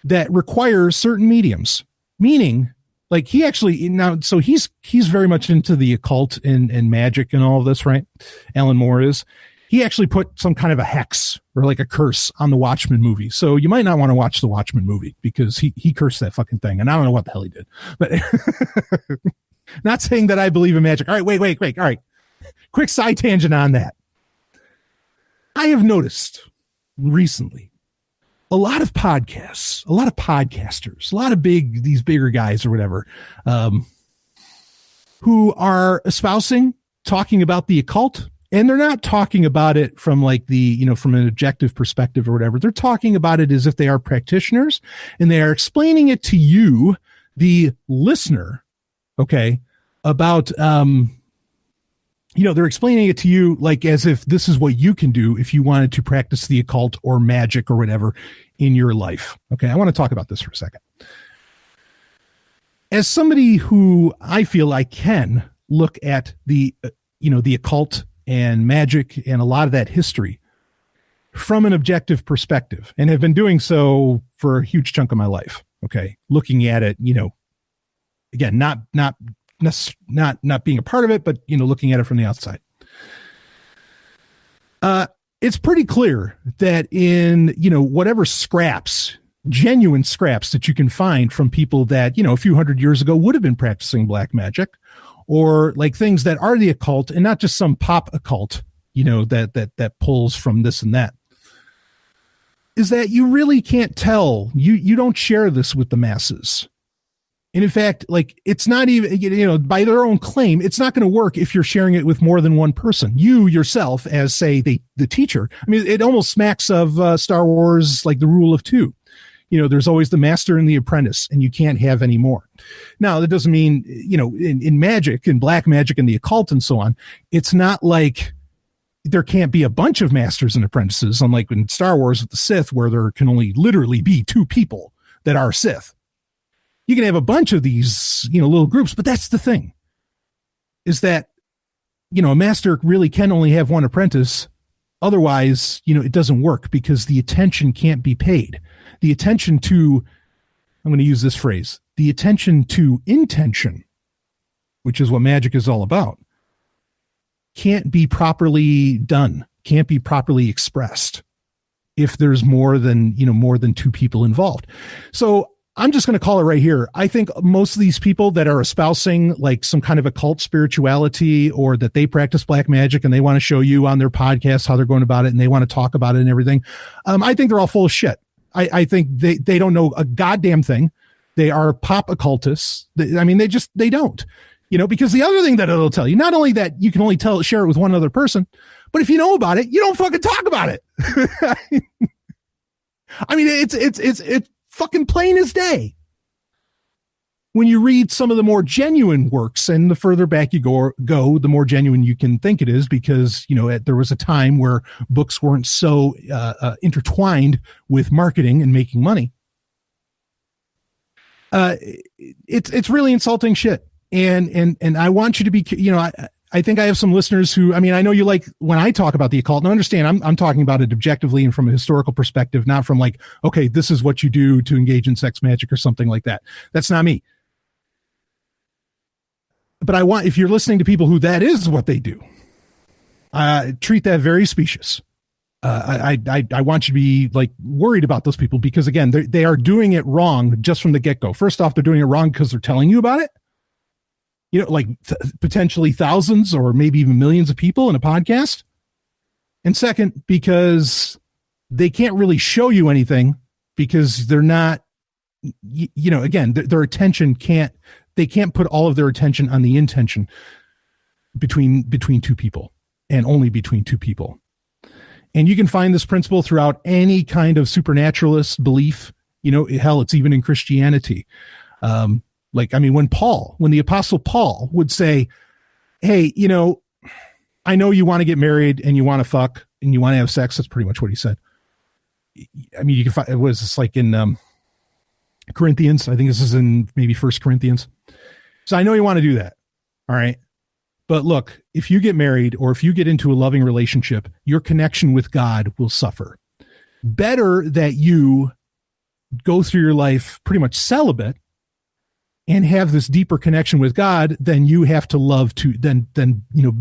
that require certain mediums, meaning like he actually so he's very much into the occult and magic and all of this, right? Alan Moore is. He actually put some kind of a hex or like a curse on the Watchmen movie. So you might not want to watch the Watchmen movie because he cursed that fucking thing. And I don't know what the hell he did, but not saying that I believe in magic. All right, wait. All right. Quick side tangent on that. I have noticed recently a lot of podcasts, a lot of podcasters, a lot of these bigger guys or whatever, who are espousing, talking about the occult. And they're not talking about it from like from an objective perspective or whatever. They're talking about it as if they are practitioners and they are explaining it to you, the listener. Okay. About, they're explaining it to you like as if this is what you can do if you wanted to practice the occult or magic or whatever in your life. Okay. I want to talk about this for a second. As somebody who I feel I can look at the occult and magic and a lot of that history from an objective perspective and have been doing so for a huge chunk of my life. Okay. Looking at it, again, not being a part of it, but looking at it from the outside. It's pretty clear that in, whatever scraps, genuine scraps that you can find from people that, a few hundred years ago would have been practicing black magic, or like things that are the occult and not just some pop occult, that pulls from this and that, is that you really can't tell. You don't share this with the masses. And in fact, like it's not even, by their own claim, it's not going to work if you're sharing it with more than one person. You yourself, as say the teacher. I mean, it almost smacks of Star Wars, like the rule of two. There's always the master and the apprentice, and you can't have any more. Now, that doesn't mean, in magic and black magic and the occult and so on, it's not like there can't be a bunch of masters and apprentices, unlike in Star Wars with the Sith, where there can only literally be two people that are Sith. You can have a bunch of these, little groups, but that's the thing, is that, a master really can only have one apprentice. Otherwise, it doesn't work because the attention can't be paid. The attention to, I'm going to use this phrase, the attention to intention which is what magic is all about, can't be properly done, can't be properly expressed if there's more than two people involved. So I'm just going to call it right here. I think most of these people that are espousing like some kind of occult spirituality, or that they practice black magic and they want to show you on their podcast how they're going about it and they want to talk about it and everything, I think they're all full of shit. I think they don't know a goddamn thing. They are pop occultists. They don't, because the other thing that it'll tell you, not only that you can only share it with one other person, but if you know about it, you don't fucking talk about it. I mean, it's fucking plain as day. When you read some of the more genuine works, and the further back you go, the more genuine you can think it is, because, there was a time where books weren't so intertwined with marketing and making money. It's really insulting shit. And I want you to be, I think I have some listeners who, I know you like when I talk about the occult. Now understand, I'm talking about it objectively and from a historical perspective, not from like, okay, this is what you do to engage in sex magic or something like that. That's not me. But if you're listening to people who that is what they do, treat that very specious. I want you to be like worried about those people, because again, they are doing it wrong just from the get-go. First off, they're doing it wrong because they're telling you about it. Potentially thousands or maybe even millions of people in a podcast. And second, because they can't really show you anything, because they're not, again, their attention they can't put all of their attention on the intention between two people, and only between two people. And you can find this principle throughout any kind of supernaturalist belief. Hell, it's even in Christianity. When the Apostle Paul would say, hey, I know you want to get married and you want to fuck and you want to have sex. That's pretty much what he said. You can find, it was just like in Corinthians. I think this is in maybe 1 Corinthians. So I know you want to do that. All right. But look, if you get married or if you get into a loving relationship, your connection with God will suffer. Better that you go through your life pretty much celibate and have this deeper connection with God than you have to love than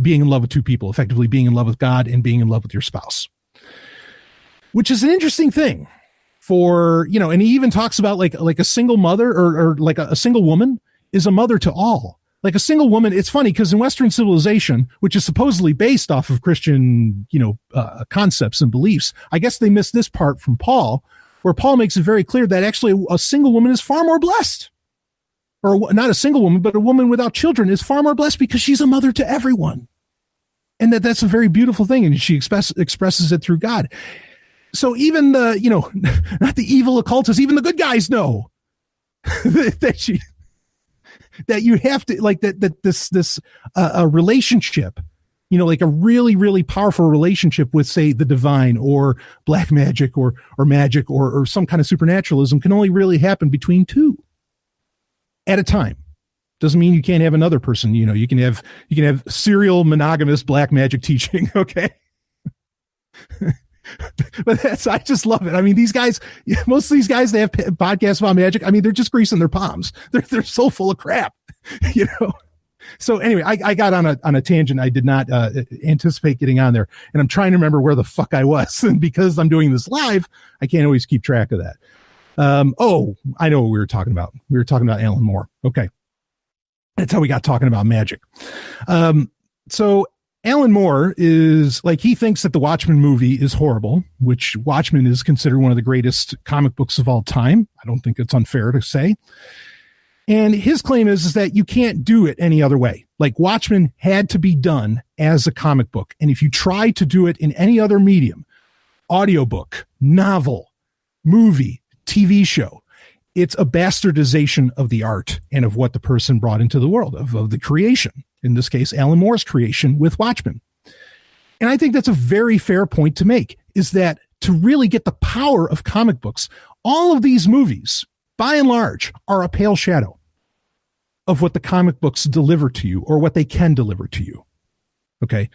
being in love with two people, effectively being in love with God and being in love with your spouse, which is an interesting thing for, and he even talks about like a single mother or like a single woman is a mother to all. Like a single woman, it's funny because in Western civilization, which is supposedly based off of Christian, concepts and beliefs, I guess they missed this part from Paul, where Paul makes it very clear that actually a single woman is far more blessed. Or not a single woman, but a woman without children is far more blessed because she's a mother to everyone. And that's a very beautiful thing. And she expresses it through God. So even not the evil occultists, even the good guys know that you have to like this a relationship, like a really, really powerful relationship with, say, the divine or black magic or magic or some kind of supernaturalism can only really happen between two at a time. Doesn't mean you can't have another person. You can have serial monogamous black magic teaching. Okay. But I just love it. These guys, most of these guys, they have podcasts about magic. They're just greasing their palms. They're so full of crap, So anyway, I got on a tangent. I did not anticipate getting on there, and I'm trying to remember where the fuck I was. And because I'm doing this live, I can't always keep track of that. I know what we were talking about. We were talking about Alan Moore. Okay. That's how we got talking about magic. So Alan Moore is like, he thinks that the Watchmen movie is horrible, which Watchmen is considered one of the greatest comic books of all time. I don't think it's unfair to say. And his claim is that you can't do it any other way. Like Watchmen had to be done as a comic book. And if you try to do it in any other medium, audiobook, novel, movie, TV show, it's a bastardization of the art and of what the person brought into the world of the creation. In this case, Alan Moore's creation with Watchmen. And I think that's a very fair point to make, is that to really get the power of comic books, all of these movies, by and large, are a pale shadow of what the comic books deliver to you or what they can deliver to you. Okay.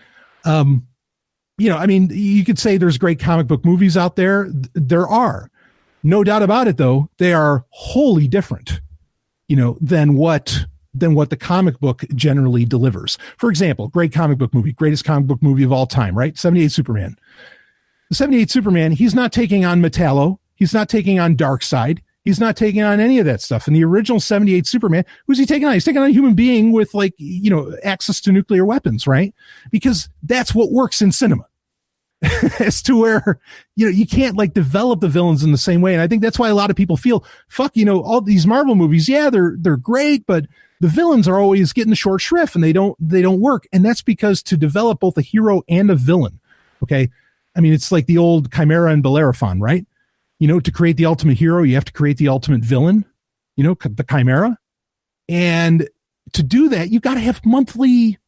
You could say there's great comic book movies out there. There are. No doubt about it, though, they are wholly different, than what than what the comic book generally delivers. For example, great comic book movie, greatest comic book movie of all time, right? 78 Superman. The 78 Superman, he's not taking on Metallo. He's not taking on Darkseid. He's not taking on any of that stuff. In the original 78 Superman, who's he taking on? He's taking on a human being with, like, you know, access to nuclear weapons, right? Because that's what works in cinema. As to where, you know, you can't like develop the villains in the same way. And I think that's why a lot of people feel, fuck, you know, all these Marvel movies, yeah, they're great, but the villains are always getting the short shrift and they don't work. And that's because to develop both a hero and a villain, okay, I mean, it's like the old Chimera and Bellerophon, right? You know, to create the ultimate hero, you have to create the ultimate villain, you know, the Chimera. And to do that, you've got to have monthly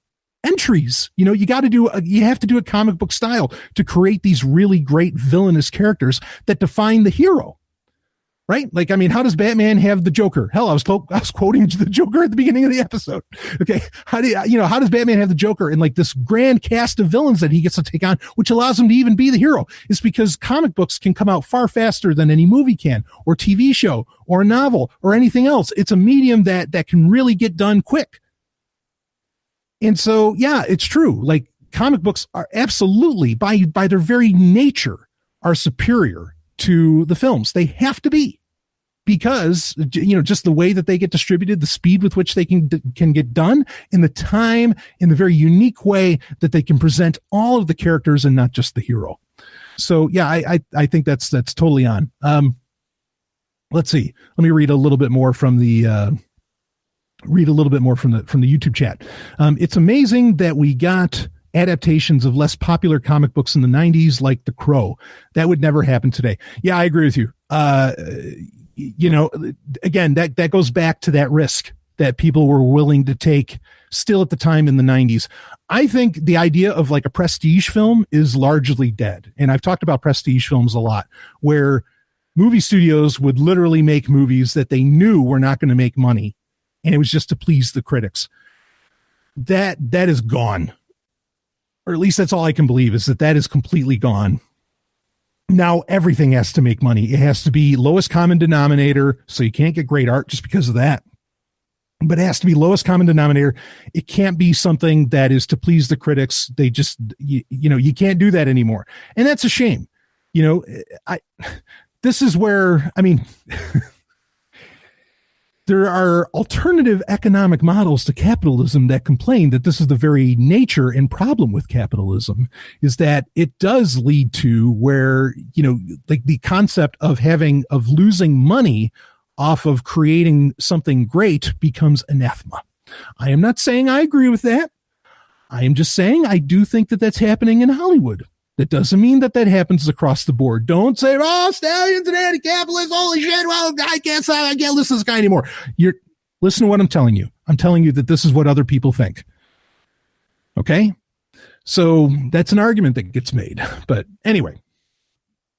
entries. You know, you have to do a comic book style to create these really great villainous characters that define the hero, right? Like, I mean, how does Batman have the Joker? Hell, I was quoting the Joker at the beginning of the episode. Okay. How does Batman have the Joker and like this grand cast of villains that he gets to take on, which allows him to even be the hero? Is because comic books can come out far faster than any movie can, or TV show, or a novel, or anything else. It's a medium that can really get done quick. And so, yeah, it's true. Like, comic books are absolutely, by their very nature, are superior to the films. They have to be, because, you know, just the way that they get distributed, the speed with which they can get done, in the time, in the very unique way that they can present all of the characters and not just the hero. So, yeah, I think that's totally on. Let's see. Let me read a little bit more from the YouTube chat. It's amazing that we got adaptations of less popular comic books in the 90s, like The Crow. That would never happen today. Yeah, I agree with you. You know, again, that goes back to that risk that people were willing to take still at the time in the 90s. I think the idea of like a prestige film is largely dead. And I've talked about prestige films a lot, where movie studios would literally make movies that they knew were not going to make money, and it was just to please the critics. That is gone. Or at least that's all I can believe, is that is completely gone. Now everything has to make money. It has to be lowest common denominator, so you can't get great art just because of that. But it has to be lowest common denominator. It can't be something that is to please the critics. They just, you know, you can't do that anymore. And that's a shame. You know, this is where, I mean, there are alternative economic models to capitalism that complain that this is the very nature and problem with capitalism, is that it does lead to where, you know, like the concept of losing money off of creating something great becomes anathema. I am not saying I agree with that. I am just saying I do think that that's happening in Hollywood. That doesn't mean that happens across the board. Don't say, oh, Stallion's an anti-capitalist. Holy shit. Well, I can't listen to this guy anymore. Listen to what I'm telling you. I'm telling you that this is what other people think. Okay. So that's an argument that gets made. But anyway,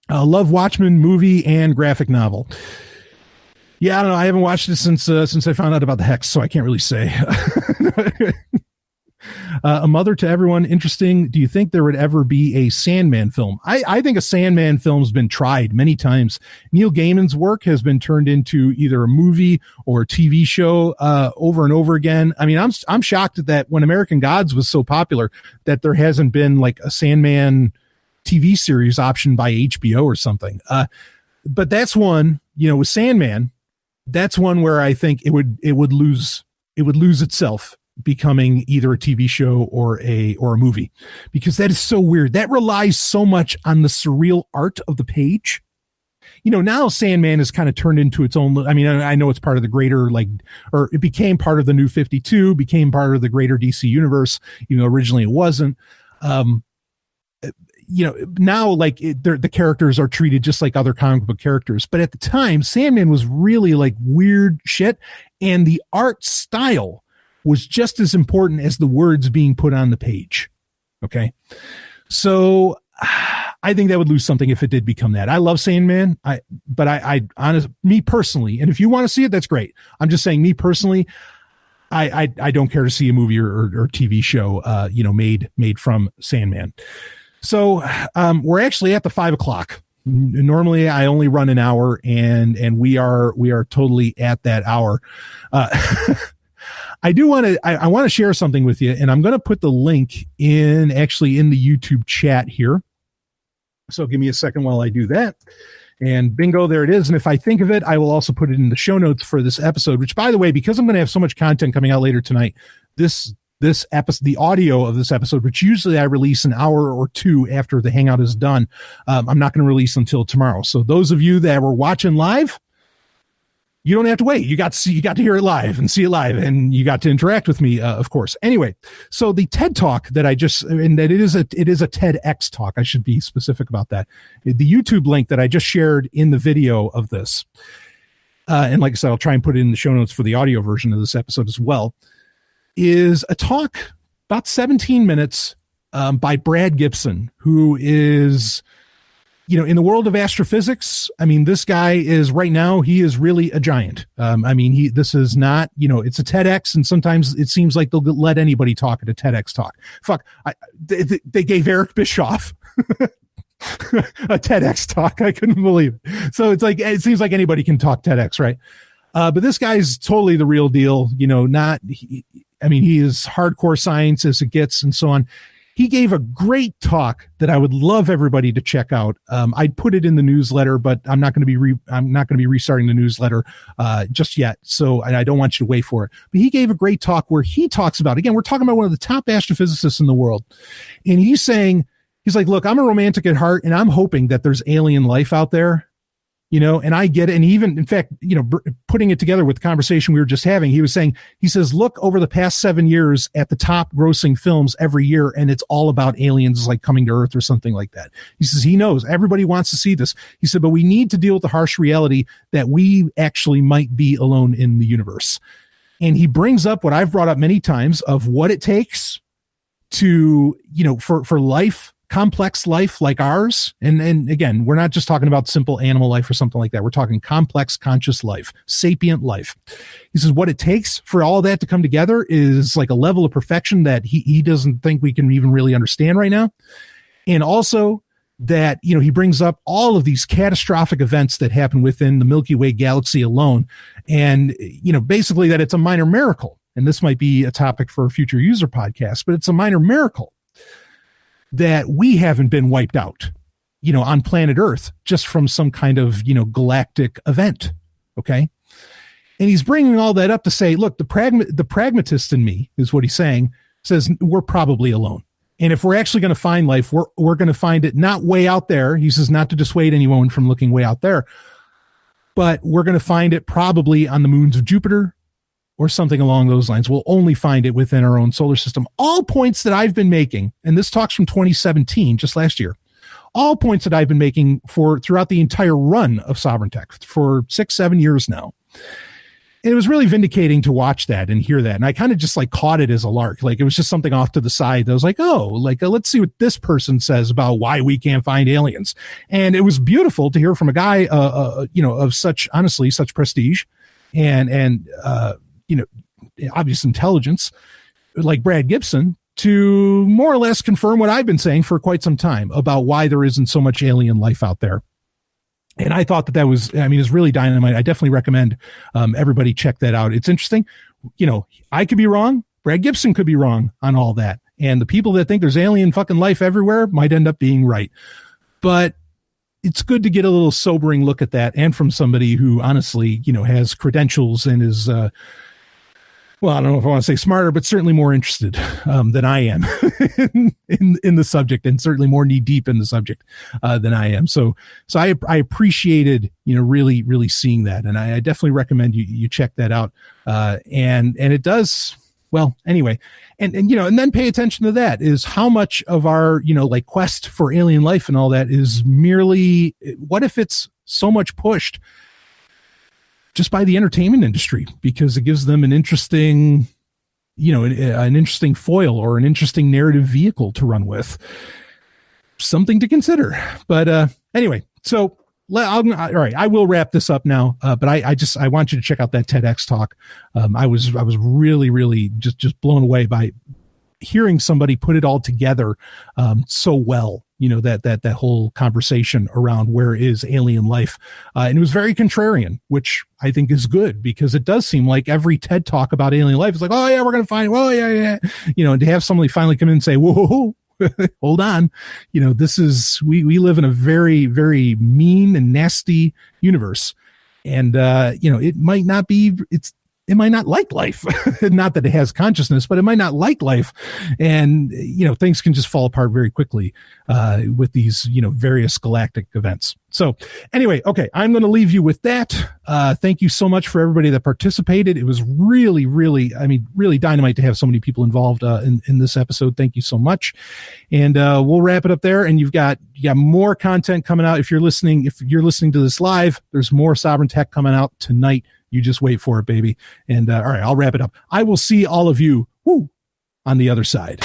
I love Watchmen movie and graphic novel. Yeah, I don't know. I haven't watched it since I found out about the Hex, so I can't really say. A Mother to Everyone. Interesting. Do you think there would ever be a Sandman film? I think a Sandman film's been tried many times. Neil Gaiman's work has been turned into either a movie or a TV show over and over again. I mean, I'm shocked that when American Gods was so popular that there hasn't been like a Sandman TV series optioned by HBO or something. But that's one, you know, with Sandman, that's one where I think it would lose itself, becoming either a TV show or a movie, because that is so weird. That relies so much on the surreal art of the page. You know, now Sandman is kind of turned into its own. I mean, I know it's part of the greater, or it became part of the New 52, became part of the greater DC universe, even though originally it wasn't. You know, now the characters are treated just like other comic book characters. But at the time, Sandman was really like weird shit. And the art style was just as important as the words being put on the page. Okay. So I think that would lose something if it did become that. I love Sandman. But me personally, and if you want to see it, that's great. I'm just saying, me personally, I don't care to see a movie or TV show, you know, made from Sandman. So we're actually at the 5 o'clock. Normally I only run an hour, and we are totally at that hour. I do want to, I want to share something with you, and I'm going to put the link in the YouTube chat here. So give me a second while I do that. And bingo, there it is. And if I think of it, I will also put it in the show notes for this episode, which, by the way, because I'm going to have so much content coming out later tonight, this episode, the audio of this episode, which usually I release an hour or two after the Hangout is done, I'm not going to release until tomorrow. So those of you that were watching live, you don't have to wait. You got to hear it live and see it live, and you got to interact with me, of course. Anyway, so the TED talk that it is a TEDx talk. I should be specific about that. The YouTube link that I just shared in the video of this, and like I said, I'll try and put it in the show notes for the audio version of this episode as well, is a talk about 17 minutes by Brad Gibson, who is, in the world of astrophysics. I mean, this guy is right now, he is really a giant. This is not, it's a TEDx, and sometimes it seems like they'll let anybody talk at a TEDx talk. Fuck, they gave Eric Bischoff a TEDx talk. I couldn't believe it. So it's like, it seems like anybody can talk TEDx, right? But this guy's totally the real deal, he is hardcore science as it gets and so on. He gave a great talk that I would love everybody to check out. I'd put it in the newsletter, but I'm not going to be restarting the newsletter just yet. So I don't want you to wait for it. But he gave a great talk where he talks about, again, we're talking about one of the top astrophysicists in the world. And he's like, look, I'm a romantic at heart, and I'm hoping that there's alien life out there. And I get it. And even, in fact, putting it together with the conversation we were just having, he says, look over the past 7 years at the top grossing films every year, and it's all about aliens like coming to Earth or something like that. He says, he knows everybody wants to see this. He said, but we need to deal with the harsh reality that we actually might be alone in the universe. And he brings up what I've brought up many times of what it takes to, for life, complex life like ours. And again, we're not just talking about simple animal life or something like that. We're talking complex, conscious life, sapient life. He says what it takes for all that to come together is like a level of perfection that he doesn't think we can even really understand right now. And also that, he brings up all of these catastrophic events that happen within the Milky Way galaxy alone. And, basically that it's a minor miracle. And this might be a topic for a future user podcast, but it's a minor miracle that we haven't been wiped out, on planet Earth just from some kind of, galactic event. Okay. And he's bringing all that up to say, look, the pragmatist in me is what he's saying, says we're probably alone. And if we're actually going to find life, we're going to find it not way out there. He says not to dissuade anyone from looking way out there, but we're going to find it probably on the moons of Jupiter, or something along those lines. We'll only find it within our own solar system. All points that I've been making, and this talk's from 2017, just last year, all points that I've been making throughout the entire run of Sovryn Tech for 6-7 years now. And it was really vindicating to watch that and hear that. And I kind of just like caught it as a lark. Like it was just something off to the side that was like, let's see what this person says about why we can't find aliens. And it was beautiful to hear from a guy, of such prestige and obvious intelligence like Brad Gibson to more or less confirm what I've been saying for quite some time about why there isn't so much alien life out there. And I thought that was, it's really dynamite. I definitely recommend everybody check that out. It's interesting. I could be wrong. Brad Gibson could be wrong on all that. And the people that think there's alien fucking life everywhere might end up being right. But it's good to get a little sobering look at that. And from somebody who honestly, has credentials and is, well, I don't know if I want to say smarter, but certainly more interested than I am in the subject, and certainly more knee deep in the subject than I am. So I appreciated, really, really seeing that. And I definitely recommend you check that out. And it does, well, anyway, and then pay attention to that is how much of our, like quest for alien life and all that is merely, what if it's so much pushed just by the entertainment industry, because it gives them an interesting, an interesting foil or an interesting narrative vehicle to run with. Something to consider. But anyway, so all right, I will wrap this up now. But I want you to check out that TEDx talk. I was really, really just blown away by hearing somebody put it all together so well, that whole conversation around where is alien life. And it was very contrarian, which I think is good, because it does seem like every TED talk about alien life is like, oh yeah, we're going to find, well, yeah. And to have somebody finally come in and say, whoa, hold on. This is, we live in a very, very mean and nasty universe. And, it might not be, it might not like life. Not that it has consciousness, but it might not like life. And, things can just fall apart very quickly with these, various galactic events. So anyway, okay, I'm going to leave you with that. Thank you so much for everybody that participated. It was really, really, really dynamite to have so many people involved in this episode. Thank you so much. And we'll wrap it up there. And you got more content coming out. If you're listening to this live, there's more Sovryn Tech coming out tonight. You just wait for it, baby. And all right, I'll wrap it up. I will see all of you on the other side.